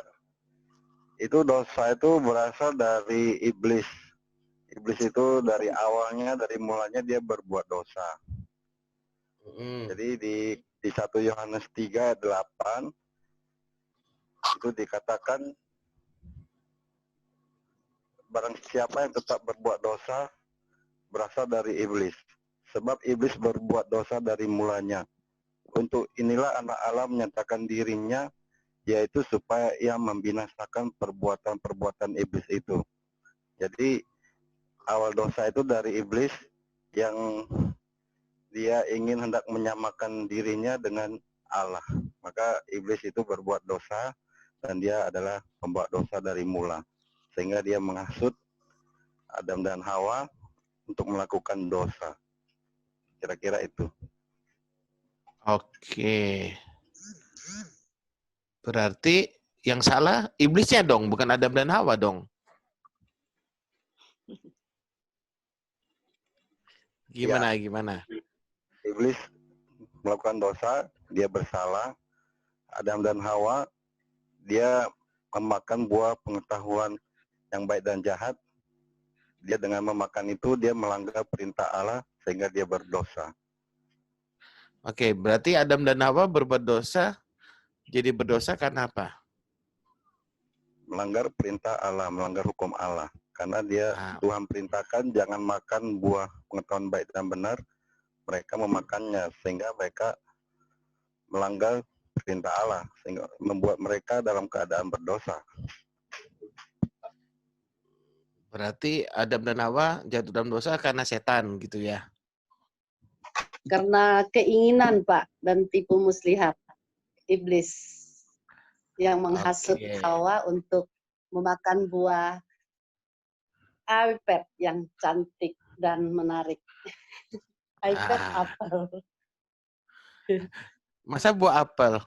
itu dosa itu berasal dari iblis. Iblis itu dari awalnya, dari mulanya dia berbuat dosa. Jadi di 1 Yohanes 3 ayat 8 itu dikatakan barang siapa yang tetap berbuat dosa berasal dari iblis. Sebab iblis berbuat dosa dari mulanya. Untuk inilah anak Allah menyatakan dirinya, yaitu supaya ia membinasakan perbuatan-perbuatan iblis itu. Jadi awal dosa itu dari iblis yang dia ingin hendak menyamakan dirinya dengan Allah. Maka iblis itu berbuat dosa dan dia adalah pembuat dosa dari mula. Sehingga dia menghasut Adam dan Hawa untuk melakukan dosa. Kira-kira itu. Oke. Berarti yang salah iblisnya dong, bukan Adam dan Hawa dong. Gimana? Iblis melakukan dosa, dia bersalah. Adam dan Hawa, dia memakan buah pengetahuan yang baik dan jahat. Dia dengan memakan itu, dia melanggar perintah Allah, sehingga dia berdosa. Oke, berarti Adam dan Hawa berbuat dosa, jadi berdosa karena apa? Melanggar perintah Allah, melanggar hukum Allah. Karena dia Tuhan perintahkan jangan makan buah pengetahuan baik dan benar, mereka memakannya, sehingga mereka melanggar perintah Allah, sehingga membuat mereka dalam keadaan berdosa. Berarti Adam dan Hawa jatuh dalam dosa karena setan gitu ya? Karena keinginan, Pak, dan tipu muslihat iblis yang menghasut Hawa untuk memakan buah iPad yang cantik dan menarik. iPad apel. Masa buah apel?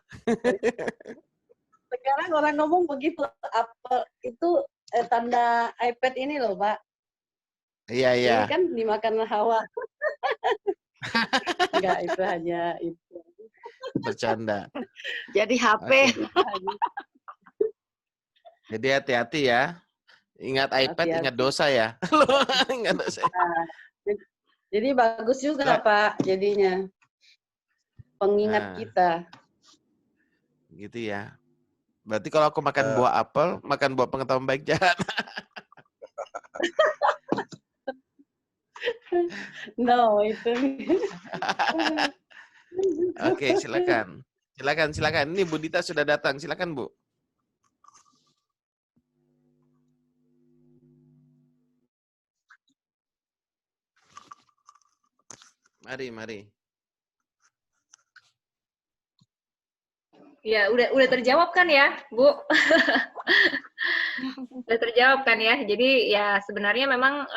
Sekarang orang ngomong begitu, apel itu tanda iPad ini loh, Pak. Iya, iya. Ini kan dimakan Hawa. Enggak, itu hanya itu. Bercanda. Jadi HP. Oke. Jadi hati-hati ya. Ingat iPad, Hati-hati. ingat dosa ya. Ingat dosa. Nah, jadi bagus juga, Pak, jadinya. Pengingat kita. Gitu ya. Berarti kalau aku makan buah apel, makan buah pengetahuan baik jahat. No, itu. Oke, silakan. Silakan. Ini Bu Dita sudah datang. Silakan, Bu. Mari. Ya, udah terjawab kan ya, Bu? Udah terjawab kan ya. Jadi ya sebenarnya memang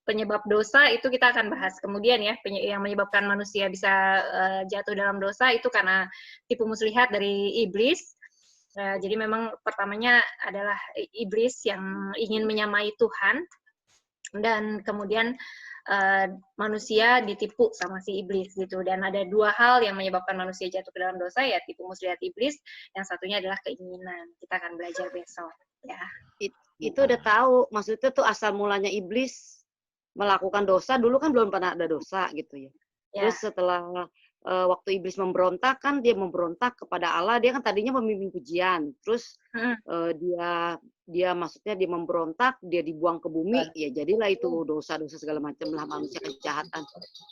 penyebab dosa itu kita akan bahas kemudian ya. Yang menyebabkan manusia bisa jatuh dalam dosa itu karena tipu muslihat dari iblis. Jadi memang pertamanya adalah iblis yang ingin menyamai Tuhan, dan kemudian manusia ditipu sama si iblis gitu. Dan ada dua hal yang menyebabkan manusia jatuh ke dalam dosa, ya tipu muslihat iblis, yang satunya adalah keinginan. Kita akan belajar besok ya. Itu udah tahu, maksudnya tuh asal mulanya iblis melakukan dosa, dulu kan belum pernah ada dosa gitu ya. Terus setelah waktu iblis memberontak, kan dia memberontak kepada Allah, dia kan tadinya pemimpin pujian, terus dia maksudnya dia memberontak, dia dibuang ke bumi, ya jadilah itu dosa-dosa segala macam lah, manusia kejahatan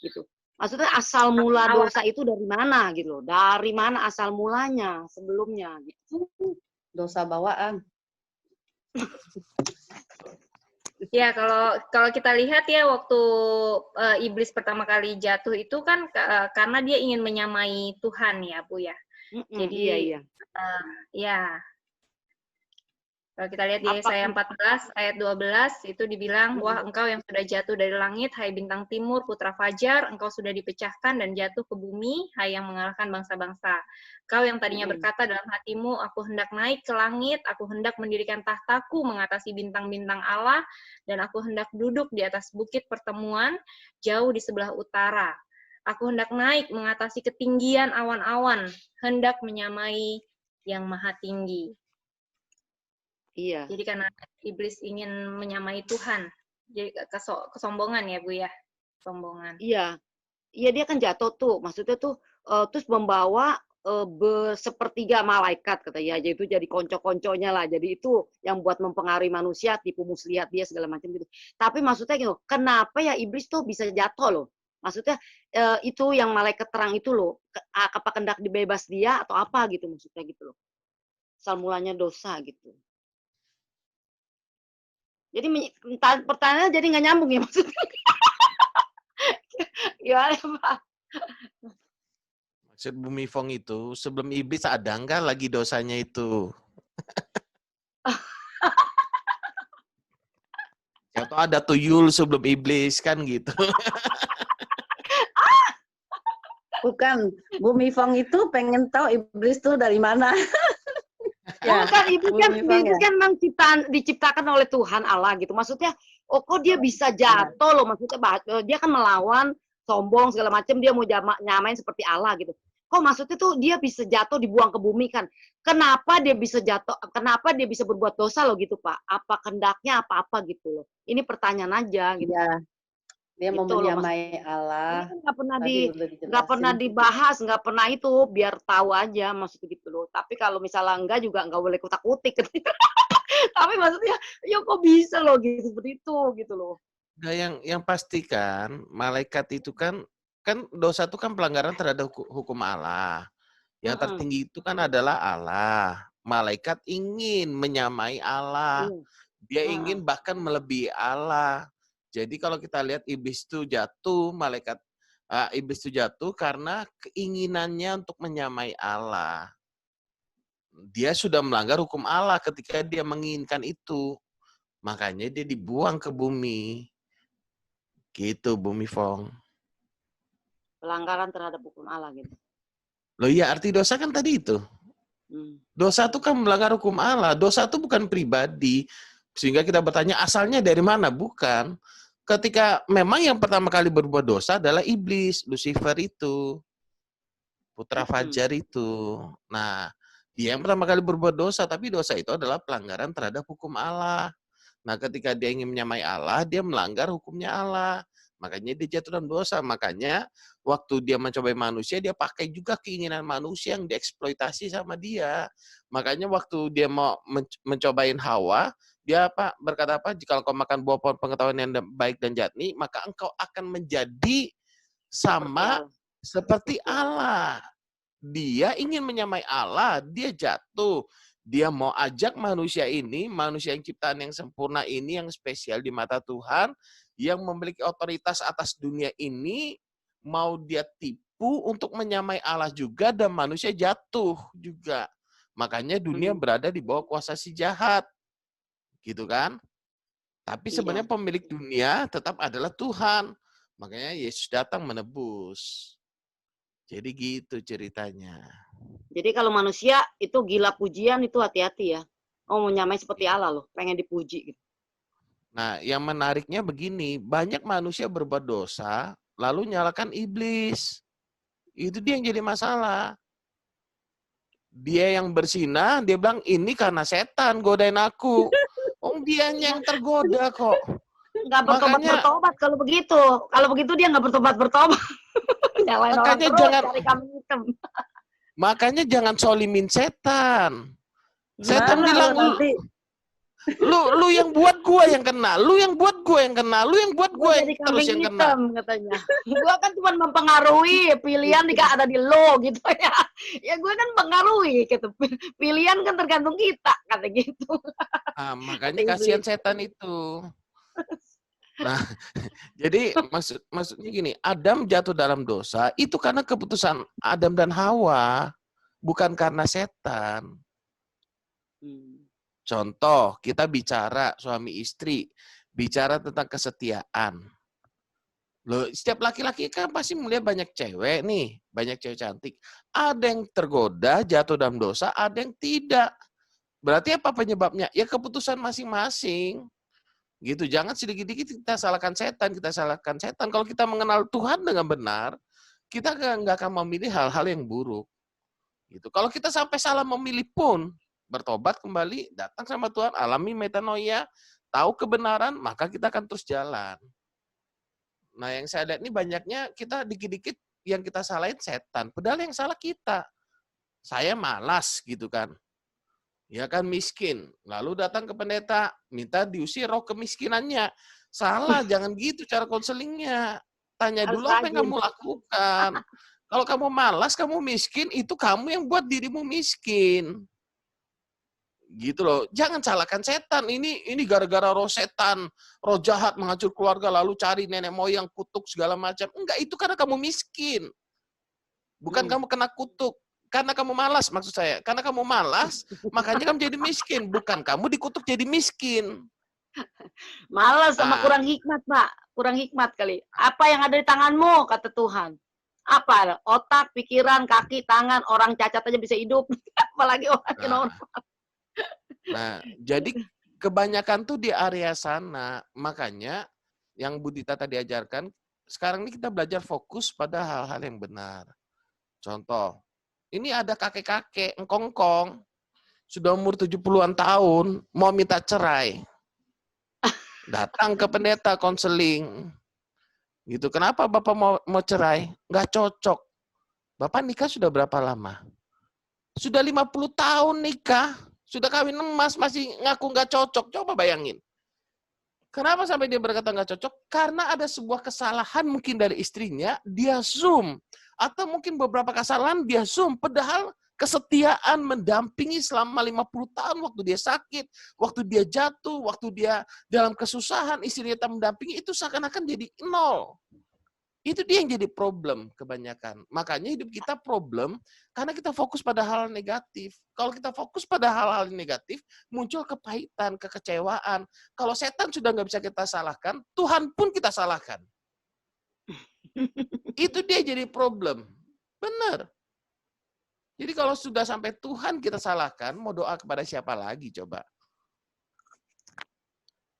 gitu. Maksudnya asal mula dosa itu dari mana gitu loh, dari mana asal mulanya sebelumnya gitu. Dosa bawaan. Ya, kalau kita lihat ya waktu iblis pertama kali jatuh itu kan karena dia ingin menyamai Tuhan ya, Bu ya. Jadi iya. Ya. Kalau kita lihat di Yesaya 14 ayat 12 itu dibilang, wah engkau yang sudah jatuh dari langit, hai bintang timur, putra fajar, engkau sudah dipecahkan dan jatuh ke bumi, hai yang mengalahkan bangsa-bangsa. Kau yang tadinya berkata dalam hatimu, aku hendak naik ke langit, aku hendak mendirikan tahtaku mengatasi bintang-bintang Allah, dan aku hendak duduk di atas bukit pertemuan, jauh di sebelah utara. Aku hendak naik mengatasi ketinggian awan-awan, hendak menyamai yang maha tinggi. Iya. Jadi karena iblis ingin menyamai Tuhan, jadi kesombongan ya Bu ya, kesombongan. Iya, dia kan jatuh tuh, maksudnya tuh terus membawa sepertiga malaikat katanya, yaitu jadi konco-konconya lah, jadi itu yang buat mempengaruhi manusia, tipu muslihat dia segala macam gitu. Tapi maksudnya gitu, kenapa ya iblis tuh bisa jatuh loh? Maksudnya itu yang malaikat terang itu loh, apa hendak dibebas dia atau apa gitu maksudnya gitu loh. Asal mulanya dosa gitu. Jadi pertanyaannya jadi nggak nyambung ya maksudnya. Gimana Pak? Maksud Bu Mifong itu, sebelum iblis ada nggak lagi dosanya itu? Atau ada tuyul sebelum iblis kan gitu. Bukan, Bu Mifong itu pengen tahu iblis tuh dari mana. Ya, kan iblis kan memang diciptakan oleh Tuhan Allah gitu. Maksudnya, kok dia bisa jatuh loh? Maksudnya dia kan melawan, sombong segala macam, dia mau nyamain seperti Allah gitu. Kok maksudnya tuh dia bisa jatuh dibuang ke bumi kan? Kenapa dia bisa jatuh? Kenapa dia bisa berbuat dosa loh gitu Pak? Apa kehendaknya apa gitu loh? Ini pertanyaan aja gitu. Ya. Dia mau menyamai Allah. Nggak pernah dibahas, nggak pernah itu, biar tahu aja maksudnya gitu loh. Tapi kalau misalnya enggak juga nggak boleh kutak-kutik. Tapi maksudnya, ya kok bisa loh gitu seperti itu gitu loh. Nah, yang pasti kan malaikat itu kan dosa itu kan pelanggaran terhadap hukum Allah. Yang tertinggi itu kan adalah Allah. Malaikat ingin menyamai Allah. Dia ingin bahkan melebihi Allah. Jadi kalau kita lihat iblis itu jatuh, iblis itu jatuh karena keinginannya untuk menyamai Allah. dia sudah melanggar hukum Allah ketika dia menginginkan itu. Makanya dia dibuang ke bumi. Gitu, Bumi Fong. Pelanggaran terhadap hukum Allah gitu. Loh iya, arti dosa kan tadi itu. Dosa itu kan melanggar hukum Allah. Dosa itu bukan pribadi. Sehingga kita bertanya asalnya dari mana? Bukan. Ketika memang yang pertama kali berbuat dosa adalah iblis, Lucifer itu. Putra Fajar itu. Nah, dia yang pertama kali berbuat dosa, tapi dosa itu adalah pelanggaran terhadap hukum Allah. Nah, ketika dia ingin menyamai Allah, dia melanggar hukumnya Allah. Makanya dia jatuh dalam dosa. Makanya waktu dia mencobai manusia, dia pakai juga keinginan manusia yang dieksploitasi sama dia. Makanya waktu dia mau mencobain Hawa, dia berkata apa? Jika engkau makan buah pohon pengetahuan yang baik dan jahat ini, maka engkau akan menjadi sama seperti Allah. Dia ingin menyamai Allah, dia jatuh. Dia mau ajak manusia ini, manusia yang ciptaan yang sempurna ini, yang spesial di mata Tuhan, yang memiliki otoritas atas dunia ini, mau dia tipu untuk menyamai Allah juga, dan manusia jatuh juga. Makanya dunia berada di bawah kuasa si jahat. Gitu kan? Tapi sebenarnya pemilik dunia tetap adalah Tuhan. Makanya Yesus datang menebus. Jadi gitu ceritanya. Jadi kalau manusia itu gila pujian itu hati-hati ya. Oh, mau nyamai seperti Allah loh, pengen dipuji gitu. Nah, yang menariknya begini, banyak manusia berbuat dosa, lalu nyalakan iblis. Itu dia yang jadi masalah. Dia yang berzina, dia bilang, ini karena setan godain aku. Oh, dianya yang tergoda kok. Nggak bertobat-bertobat kalau begitu. Kalau begitu dia nggak bertobat-bertobat. Nyalain orang terus, cari kambing hitam. Makanya jangan solimin setan. Setan bilang, lu yang buat gua yang kena, lu yang buat gua yang kena, lu yang buat gua yang terus yang kena. Katanya. Gua kan cuma mempengaruhi, pilihan jika ada di lo gitu ya. Ya gua kan mempengaruhi gitu. Pilihan kan tergantung kita, kata gitu. Ah, makanya kasihan setan itu. Nah, jadi maksudnya gini, Adam jatuh dalam dosa itu karena keputusan Adam dan Hawa, bukan karena setan. Contoh, kita bicara suami istri, bicara tentang kesetiaan. Loh, setiap laki-laki kan pasti melihat banyak cewek nih, banyak cewek cantik. Ada yang tergoda, jatuh dalam dosa, ada yang tidak. Berarti apa penyebabnya? Ya keputusan masing-masing. Gitu, jangan sedikit-sedikit kita salahkan setan. Kalau kita mengenal Tuhan dengan benar, kita nggak akan memilih hal-hal yang buruk. Gitu. Kalau kita sampai salah memilih pun, bertobat kembali, datang sama Tuhan, alami metanoia, tahu kebenaran, maka kita akan terus jalan. Nah, yang saya lihat ini banyaknya kita dikit-dikit yang kita salahin setan, padahal yang salah kita. Saya malas gitu kan. Ya kan miskin, lalu datang ke pendeta, minta diusir roh kemiskinannya. Salah, jangan gitu cara konselingnya. Tanya dulu apa yang kamu lakukan. Kalau kamu malas, kamu miskin, itu kamu yang buat dirimu miskin. Gitu loh, jangan salahkan setan. Ini gara-gara roh setan, roh jahat menghancur keluarga, lalu cari nenek moyang, kutuk segala macam. Enggak, itu karena kamu miskin. Bukan kamu kena kutuk. Karena kamu malas, maksud saya. Karena kamu malas, makanya kamu jadi miskin. Bukan kamu dikutuk jadi miskin. Malas sama kurang hikmat, Pak. Kurang hikmat kali. Apa yang ada di tanganmu, kata Tuhan. Apa? Otak, pikiran, kaki, tangan. Orang cacat aja bisa hidup. Apalagi orang normal. Nah, jadi kebanyakan tuh di area sana. Makanya yang Budita tadi ajarkan, sekarang ini kita belajar fokus pada hal-hal yang benar. Contoh, ini ada kakek-kakek, engkong-kong, sudah umur 70-an tahun, mau minta cerai. Datang ke pendeta konseling. Gitu. Kenapa Bapak mau cerai? Nggak cocok. Bapak nikah sudah berapa lama? Sudah 50 tahun nikah. Sudah kawin emas, masih ngaku nggak cocok. Coba bayangin. Kenapa sampai dia berkata nggak cocok? Karena ada sebuah kesalahan mungkin dari istrinya, dia zoom. Atau mungkin beberapa kesalahan dia zoom, padahal kesetiaan mendampingi selama 50 tahun waktu dia sakit, waktu dia jatuh, waktu dia dalam kesusahan, istrinya tak mendampingi, itu seakan-akan jadi nol. Itu dia yang jadi problem kebanyakan. Makanya hidup kita problem karena kita fokus pada hal negatif. Kalau kita fokus pada hal-hal negatif, muncul kepahitan, kekecewaan. Kalau setan sudah nggak bisa kita salahkan, Tuhan pun kita salahkan. Itu dia jadi problem. Benar. Jadi kalau sudah sampai Tuhan kita salahkan, mau doa kepada siapa lagi coba?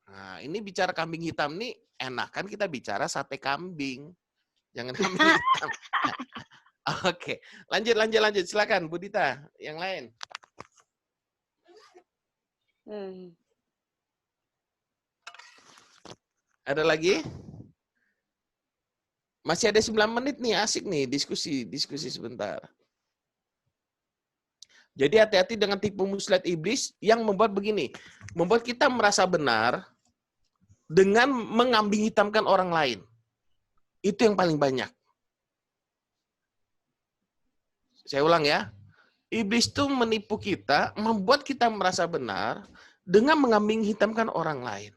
Nah, ini bicara kambing hitam nih, enak kan kita bicara sate kambing. Jangan kambing hitam. Oke, lanjut. Silakan Bu Dita, yang lain. Ada lagi? Masih ada 9 menit nih, asik nih diskusi sebentar. Jadi hati-hati dengan tipu muslihat iblis yang membuat begini, membuat kita merasa benar dengan mengambing hitamkan orang lain. Itu yang paling banyak. Saya ulang ya. Iblis itu menipu kita, membuat kita merasa benar dengan mengambing hitamkan orang lain.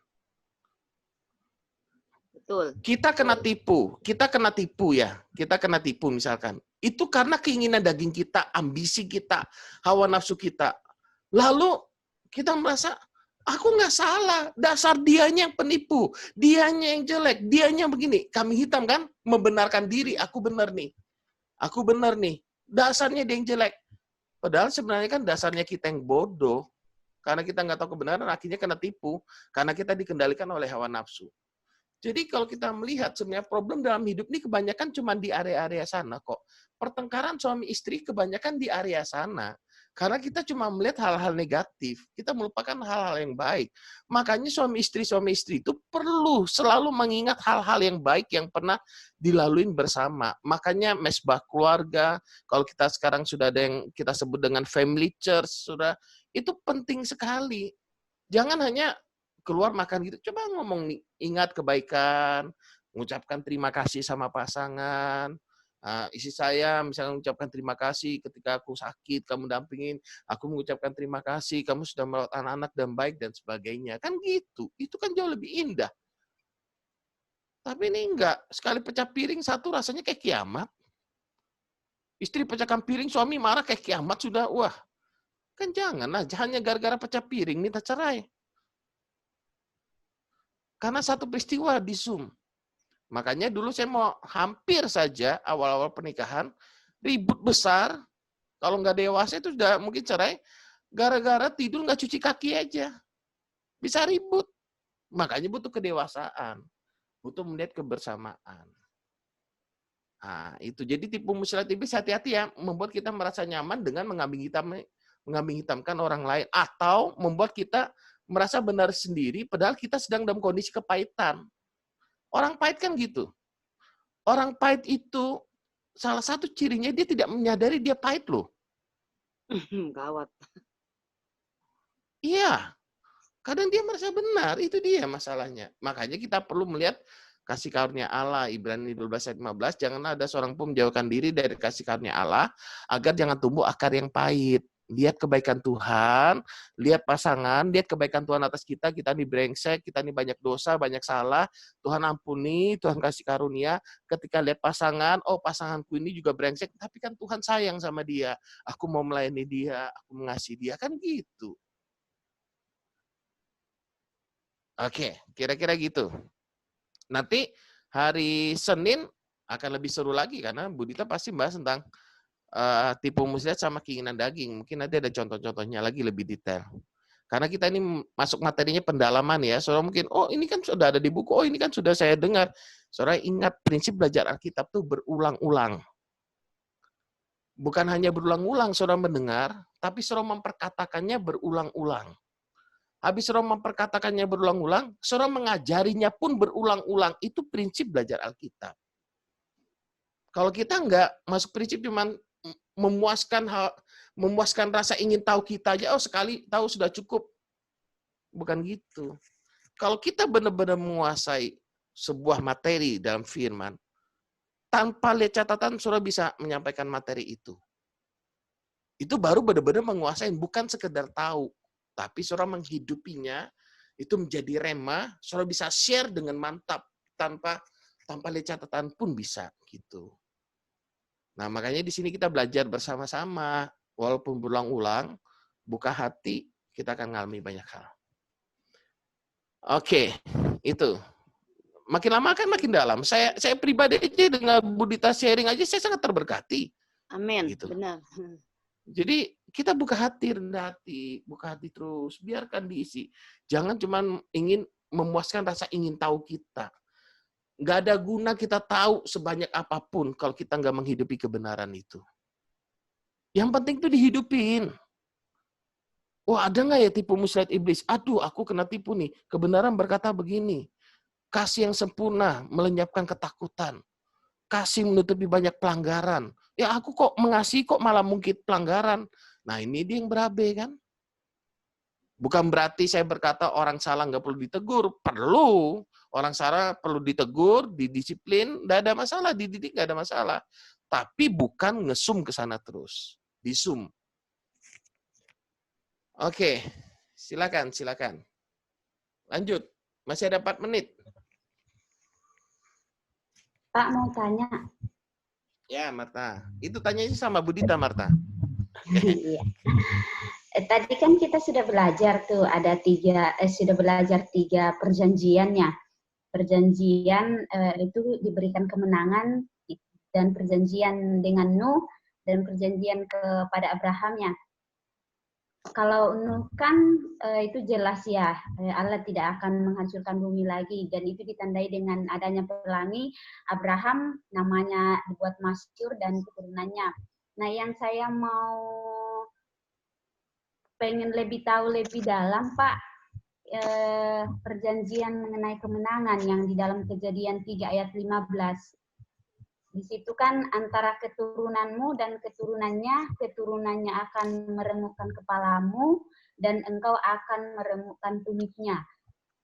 Betul. Kita kena tipu ya. Kita kena tipu misalkan. Itu karena keinginan daging kita, ambisi kita, hawa nafsu kita. Lalu kita merasa, aku nggak salah, dasar dianya yang penipu, dianya yang jelek, dianya yang begini. Kambing hitam kan, membenarkan diri, aku benar nih. Dasarnya dia yang jelek. Padahal sebenarnya kan dasarnya kita yang bodoh. Karena kita nggak tahu kebenaran, akhirnya kena tipu. Karena kita dikendalikan oleh hawa nafsu. Jadi kalau kita melihat sebenarnya problem dalam hidup ini kebanyakan cuma di area-area sana kok. Pertengkaran suami istri kebanyakan di area sana. Karena kita cuma melihat hal-hal negatif. Kita melupakan hal-hal yang baik. Makanya suami istri itu perlu selalu mengingat hal-hal yang baik yang pernah dilalui bersama. Makanya mesbah keluarga, kalau kita sekarang sudah ada yang kita sebut dengan family church, itu penting sekali. Jangan hanya keluar makan gitu. Coba ngomong nih, ingat kebaikan, mengucapkan terima kasih sama pasangan. Istri saya misalnya mengucapkan terima kasih ketika aku sakit, kamu dampingin, aku mengucapkan terima kasih, kamu sudah merawat anak-anak dan baik dan sebagainya. Kan gitu. Itu kan jauh lebih indah. Tapi ini enggak. Sekali pecah piring satu rasanya kayak kiamat. Istri pecahkan piring, suami marah kayak kiamat sudah. Wah, kan jangan lah. Hanya gara-gara pecah piring minta cerai. Karena satu peristiwa di Zoom. Makanya dulu saya mau hampir saja awal-awal pernikahan, ribut besar, kalau nggak dewasa itu sudah mungkin cerai, gara-gara tidur nggak cuci kaki aja. Bisa ribut. Makanya butuh kedewasaan. Butuh melihat kebersamaan. Nah, itu. Jadi tipu muslihat iblis hati-hati ya, membuat kita merasa nyaman dengan mengambing hitamkan orang lain. Atau membuat kita merasa benar sendiri, padahal kita sedang dalam kondisi kepahitan. Orang pahit kan gitu. Orang pahit itu salah satu cirinya dia tidak menyadari dia pahit loh. Gawat. Iya. Kadang dia merasa benar, itu dia masalahnya. Makanya kita perlu melihat kasih karunia Allah. Ibrani 12 ayat 15, janganlah ada seorang pun menjauhkan diri dari kasih karunia Allah, agar jangan tumbuh akar yang pahit. Lihat kebaikan Tuhan, lihat pasangan, lihat kebaikan Tuhan atas kita ini brengsek, kita ini banyak dosa, banyak salah, Tuhan ampuni, Tuhan kasih karunia. Ketika lihat pasangan, oh pasanganku ini juga brengsek, tapi kan Tuhan sayang sama dia, aku mau melayani dia, aku mengasihi dia, kan gitu. Oke, kira-kira gitu. Nanti hari Senin akan lebih seru lagi, karena Bu Dita pasti bahas tentang tipu muslihat sama keinginan daging. Mungkin nanti ada contoh-contohnya lagi lebih detail. Karena kita ini masuk materinya pendalaman ya. Saudara mungkin, oh ini kan sudah ada di buku, oh ini kan sudah saya dengar. Saudara ingat prinsip belajar Alkitab itu berulang-ulang. Bukan hanya berulang-ulang saudara mendengar, tapi saudara memperkatakannya berulang-ulang. Habis saudara memperkatakannya berulang-ulang, saudara mengajarinya pun berulang-ulang. Itu prinsip belajar Alkitab. Kalau kita enggak masuk prinsip cuman memuaskan rasa ingin tahu kita aja, oh sekali tahu sudah cukup. Bukan gitu. Kalau kita benar-benar menguasai sebuah materi dalam firman, tanpa lihat catatan, saudara bisa menyampaikan materi itu. Itu baru benar-benar menguasai, bukan sekedar tahu. Tapi saudara menghidupinya, itu menjadi rema, saudara bisa share dengan mantap, tanpa tanpa lihat catatan pun bisa gitu. Nah, makanya di sini kita belajar bersama-sama, walaupun berulang-ulang, buka hati, kita akan mengalami banyak hal. Oke, itu. Makin lama kan makin dalam. Saya pribadi aja dengan Budita sharing aja, saya sangat terberkati. Amin, Gitu. benar. Jadi kita buka hati, rendah hati, buka hati terus, biarkan diisi. Jangan cuma ingin memuaskan rasa ingin tahu kita. Nggak ada guna kita tahu sebanyak apapun kalau kita nggak menghidupi kebenaran itu. Yang penting itu dihidupin. Wah, ada nggak ya tipu muslihat iblis? Aduh, aku kena tipu nih. Kebenaran berkata begini. Kasih yang sempurna melenyapkan ketakutan. Kasih menutupi banyak pelanggaran. Ya aku kok mengasihi kok malah mungkit pelanggaran. Nah ini dia yang berabe kan. Bukan berarti saya berkata orang salah nggak perlu ditegur. Perlu. Orang salah perlu ditegur, didisiplin, nggak ada masalah. Dididik nggak ada masalah. Tapi bukan ngesum ke sana terus. Disum. Oke. Silakan. Lanjut. Masih ada 4 menit. Pak mau tanya. Ya, Marta. Itu tanyanya sama Budita, Marta. Iya. Tadi kan kita sudah belajar tuh ada 3 perjanjiannya. Perjanjian itu diberikan kemenangan dan perjanjian dengan Nuh dan perjanjian kepada Abrahamnya. Kalau Nuh kan itu jelas ya, Allah tidak akan menghancurkan bumi lagi dan itu ditandai dengan adanya pelangi. Abraham namanya dibuat masyhur dan keturunannya. Nah, yang saya mau pengen lebih tahu lebih dalam, Pak, perjanjian mengenai kemenangan yang di dalam Kejadian 3 ayat 15. Di situ kan antara keturunanmu dan keturunannya akan meremukkan kepalamu dan engkau akan meremukkan tumitnya.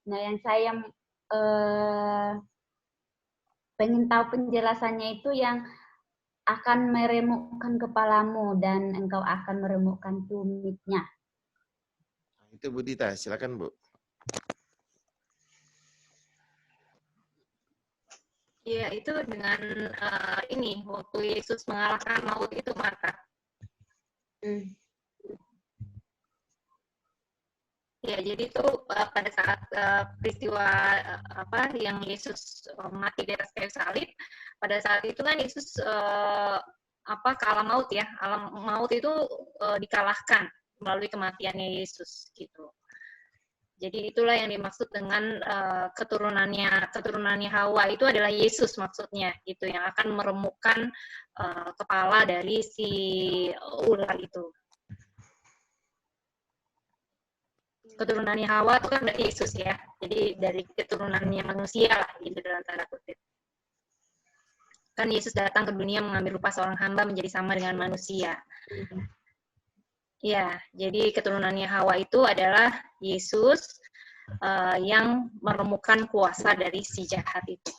Nah, yang saya pengen tahu penjelasannya itu yang akan meremukkan kepalamu dan engkau akan meremukkan tumitnya. Itu Budita, silakan Bu. Ya, itu dengan ini, waktu Yesus mengalahkan maut itu, Marta. Ya, jadi itu pada saat peristiwa yang Yesus mati di atas kayu salib, pada saat itu kan Yesus ke alam maut ya. Alam maut itu dikalahkan melalui kematiannya Yesus gitu. Jadi itulah yang dimaksud dengan keturunannya Hawa itu adalah Yesus maksudnya, gitu yang akan meremukkan kepala dari si ular itu. Keturunannya Hawa itu kan dari Yesus ya, jadi dari keturunannya manusia lah, gitu dalam tanda kutip. Kan Yesus datang ke dunia mengambil rupa seorang hamba menjadi sama dengan manusia. Ya, jadi keturunannya Hawa itu adalah Yesus yang meremukkan kuasa dari si jahat itu.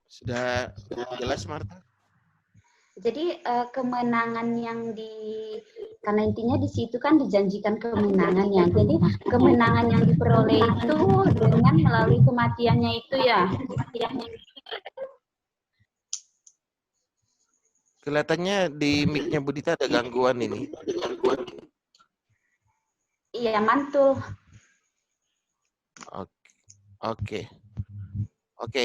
Sudah jelas, Marta? Jadi kemenangan yang karena intinya di situ kan dijanjikan kemenangannya. Jadi kemenangan yang diperoleh itu dengan melalui kematiannya itu ya. Kelihatannya di mic-nya Budita ada gangguan ini. Iya, mantul. Oke,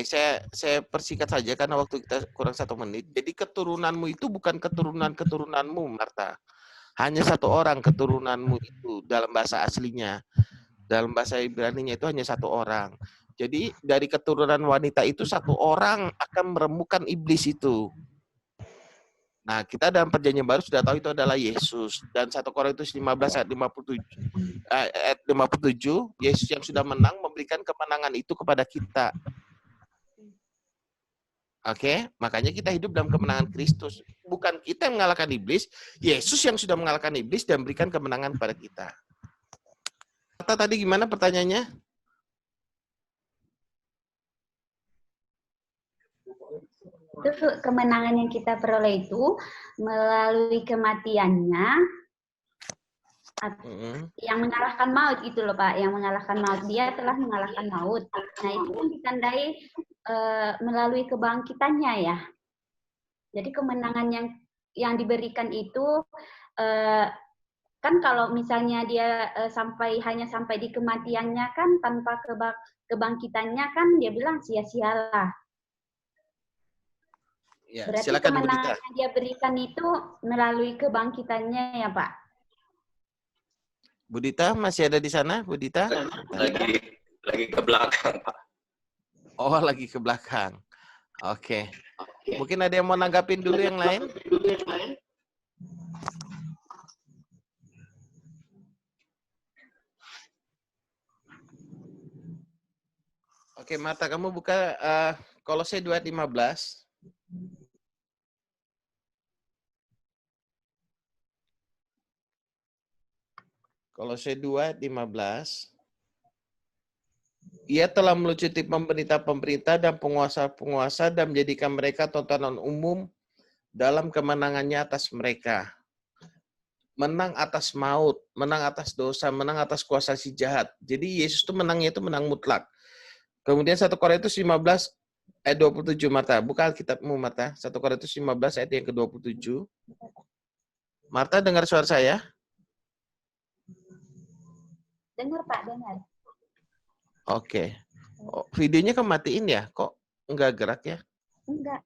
saya persingkat saja karena waktu kita kurang 1 menit. Jadi keturunanmu itu bukan keturunanmu, Marta. Hanya 1 orang keturunanmu itu dalam bahasa aslinya. Dalam bahasa Ibrani-nya itu hanya 1 orang. Jadi dari keturunan wanita itu 1 orang akan meremukkan iblis itu. Nah, kita dalam perjanjian baru sudah tahu itu adalah Yesus. Dan 1 Korintus 15 ayat 57, Yesus yang sudah menang memberikan kemenangan itu kepada kita. Oke, makanya kita hidup dalam kemenangan Kristus. Bukan kita yang mengalahkan iblis, Yesus yang sudah mengalahkan iblis dan berikan kemenangan kepada kita. Tadi gimana pertanyaannya? Itu kemenangan yang kita peroleh itu melalui kematiannya yang mengalahkan maut gitu loh Pak, yang mengalahkan maut. Dia telah mengalahkan maut. Nah itu kan ditandai melalui kebangkitannya ya. Jadi kemenangan yang diberikan itu kan kalau misalnya dia hanya sampai di kematiannya kan tanpa kebangkitannya kan dia bilang sia-sialah. Ya, berarti silakan, kemenangan Budita. yang dia berikan itu melalui kebangkitannya ya Pak. Budita masih ada di sana, Budita? Lagi ke belakang, Pak. Oh, lagi ke belakang. Oke. Mungkin ada yang mau nanggapin dulu yang lain? Oke, Marta, kamu buka Kolose 2:15. Kolose 2:15. Ia telah melucuti pemerintah-pemerintah dan penguasa-penguasa dan menjadikan mereka tontonan umum dalam kemenangannya atas mereka. Menang atas maut, menang atas dosa, menang atas kuasa si jahat. Jadi Yesus itu menangnya itu menang mutlak. Kemudian 1 Korintus 15 ayat 27, Marta. Buka Alkitabmu, Marta. 1 Korintus 15 ayat yang ke-27. Marta, dengar suara saya? Dengar Pak, dengar. Oke. Oh, videonya kamu matiin ya? Kok enggak gerak ya? Enggak.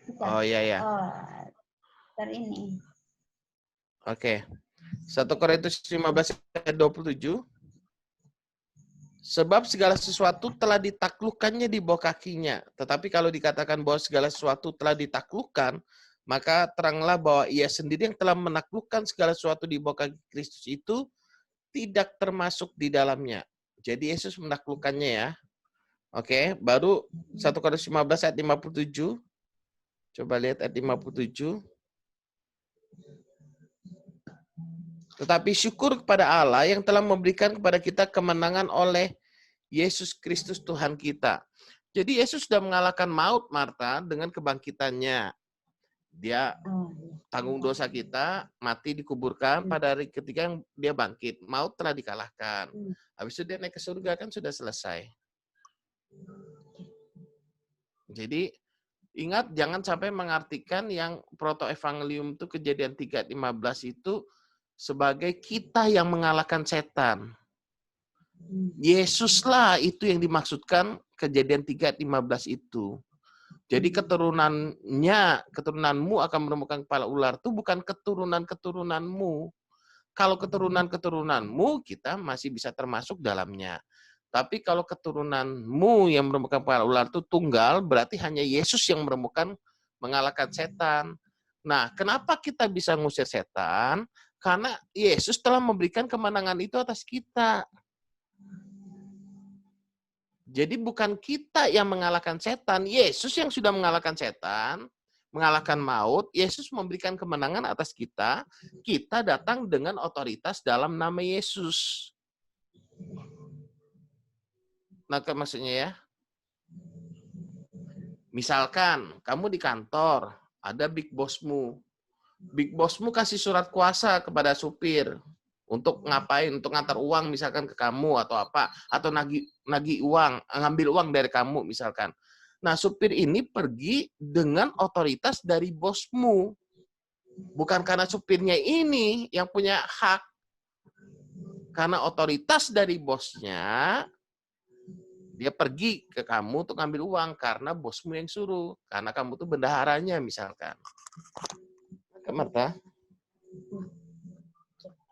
Bisa. Oh iya ya. Oh, ini. Oke. 1 Korintus 15 ayat 27. Sebab segala sesuatu telah ditaklukkannya di bawah kakinya. Tetapi kalau dikatakan bahwa segala sesuatu telah ditaklukkan, maka teranglah bahwa ia sendiri yang telah menaklukkan segala sesuatu di bawah kaki Kristus itu tidak termasuk di dalamnya. Jadi Yesus menaklukkannya ya. Oke, baru 1 Korintus 15 ayat 57. Coba lihat ayat 57. Tetapi syukur kepada Allah yang telah memberikan kepada kita kemenangan oleh Yesus Kristus Tuhan kita. Jadi Yesus sudah mengalahkan maut, Marta, dengan kebangkitannya. Dia tanggung dosa kita, mati dikuburkan, pada hari ketiga yang dia bangkit. Maut telah dikalahkan. Habis itu dia naik ke surga, kan sudah selesai. Jadi ingat, jangan sampai mengartikan yang proto-evangelium itu Kejadian 3:15 itu sebagai kita yang mengalahkan setan. Yesuslah itu yang dimaksudkan Kejadian 3:15 itu. Jadi keturunanmu akan menemukan kepala ular itu bukan keturunan-keturunanmu. Kalau keturunan-keturunanmu, kita masih bisa termasuk dalamnya. Tapi kalau keturunanmu yang menemukan kepala ular itu tunggal, berarti hanya Yesus yang mengalahkan setan. Nah, kenapa kita bisa ngusir setan? Karena Yesus telah memberikan kemenangan itu atas kita. Jadi bukan kita yang mengalahkan setan, Yesus yang sudah mengalahkan setan, mengalahkan maut, Yesus memberikan kemenangan atas kita, kita datang dengan otoritas dalam nama Yesus. Nah, maksudnya ya, misalkan kamu di kantor, ada big bossmu kasih surat kuasa kepada supir, untuk ngapain? Untuk ngantar uang misalkan ke kamu atau apa, atau nagih uang, ngambil uang dari kamu misalkan. Nah, supir ini pergi dengan otoritas dari bosmu. Bukan karena supirnya ini yang punya hak. Karena otoritas dari bosnya, dia pergi ke kamu untuk ngambil uang karena bosmu yang suruh. Karena kamu tuh bendaharanya misalkan. Marta?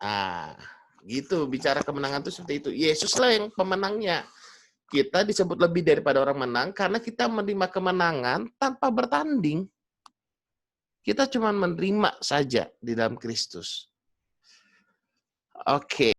Ah, gitu. Bicara kemenangan itu seperti itu. Yesuslah yang pemenangnya. Kita disebut lebih daripada orang menang karena kita menerima kemenangan tanpa bertanding. Kita cuma menerima saja di dalam Kristus. Oke.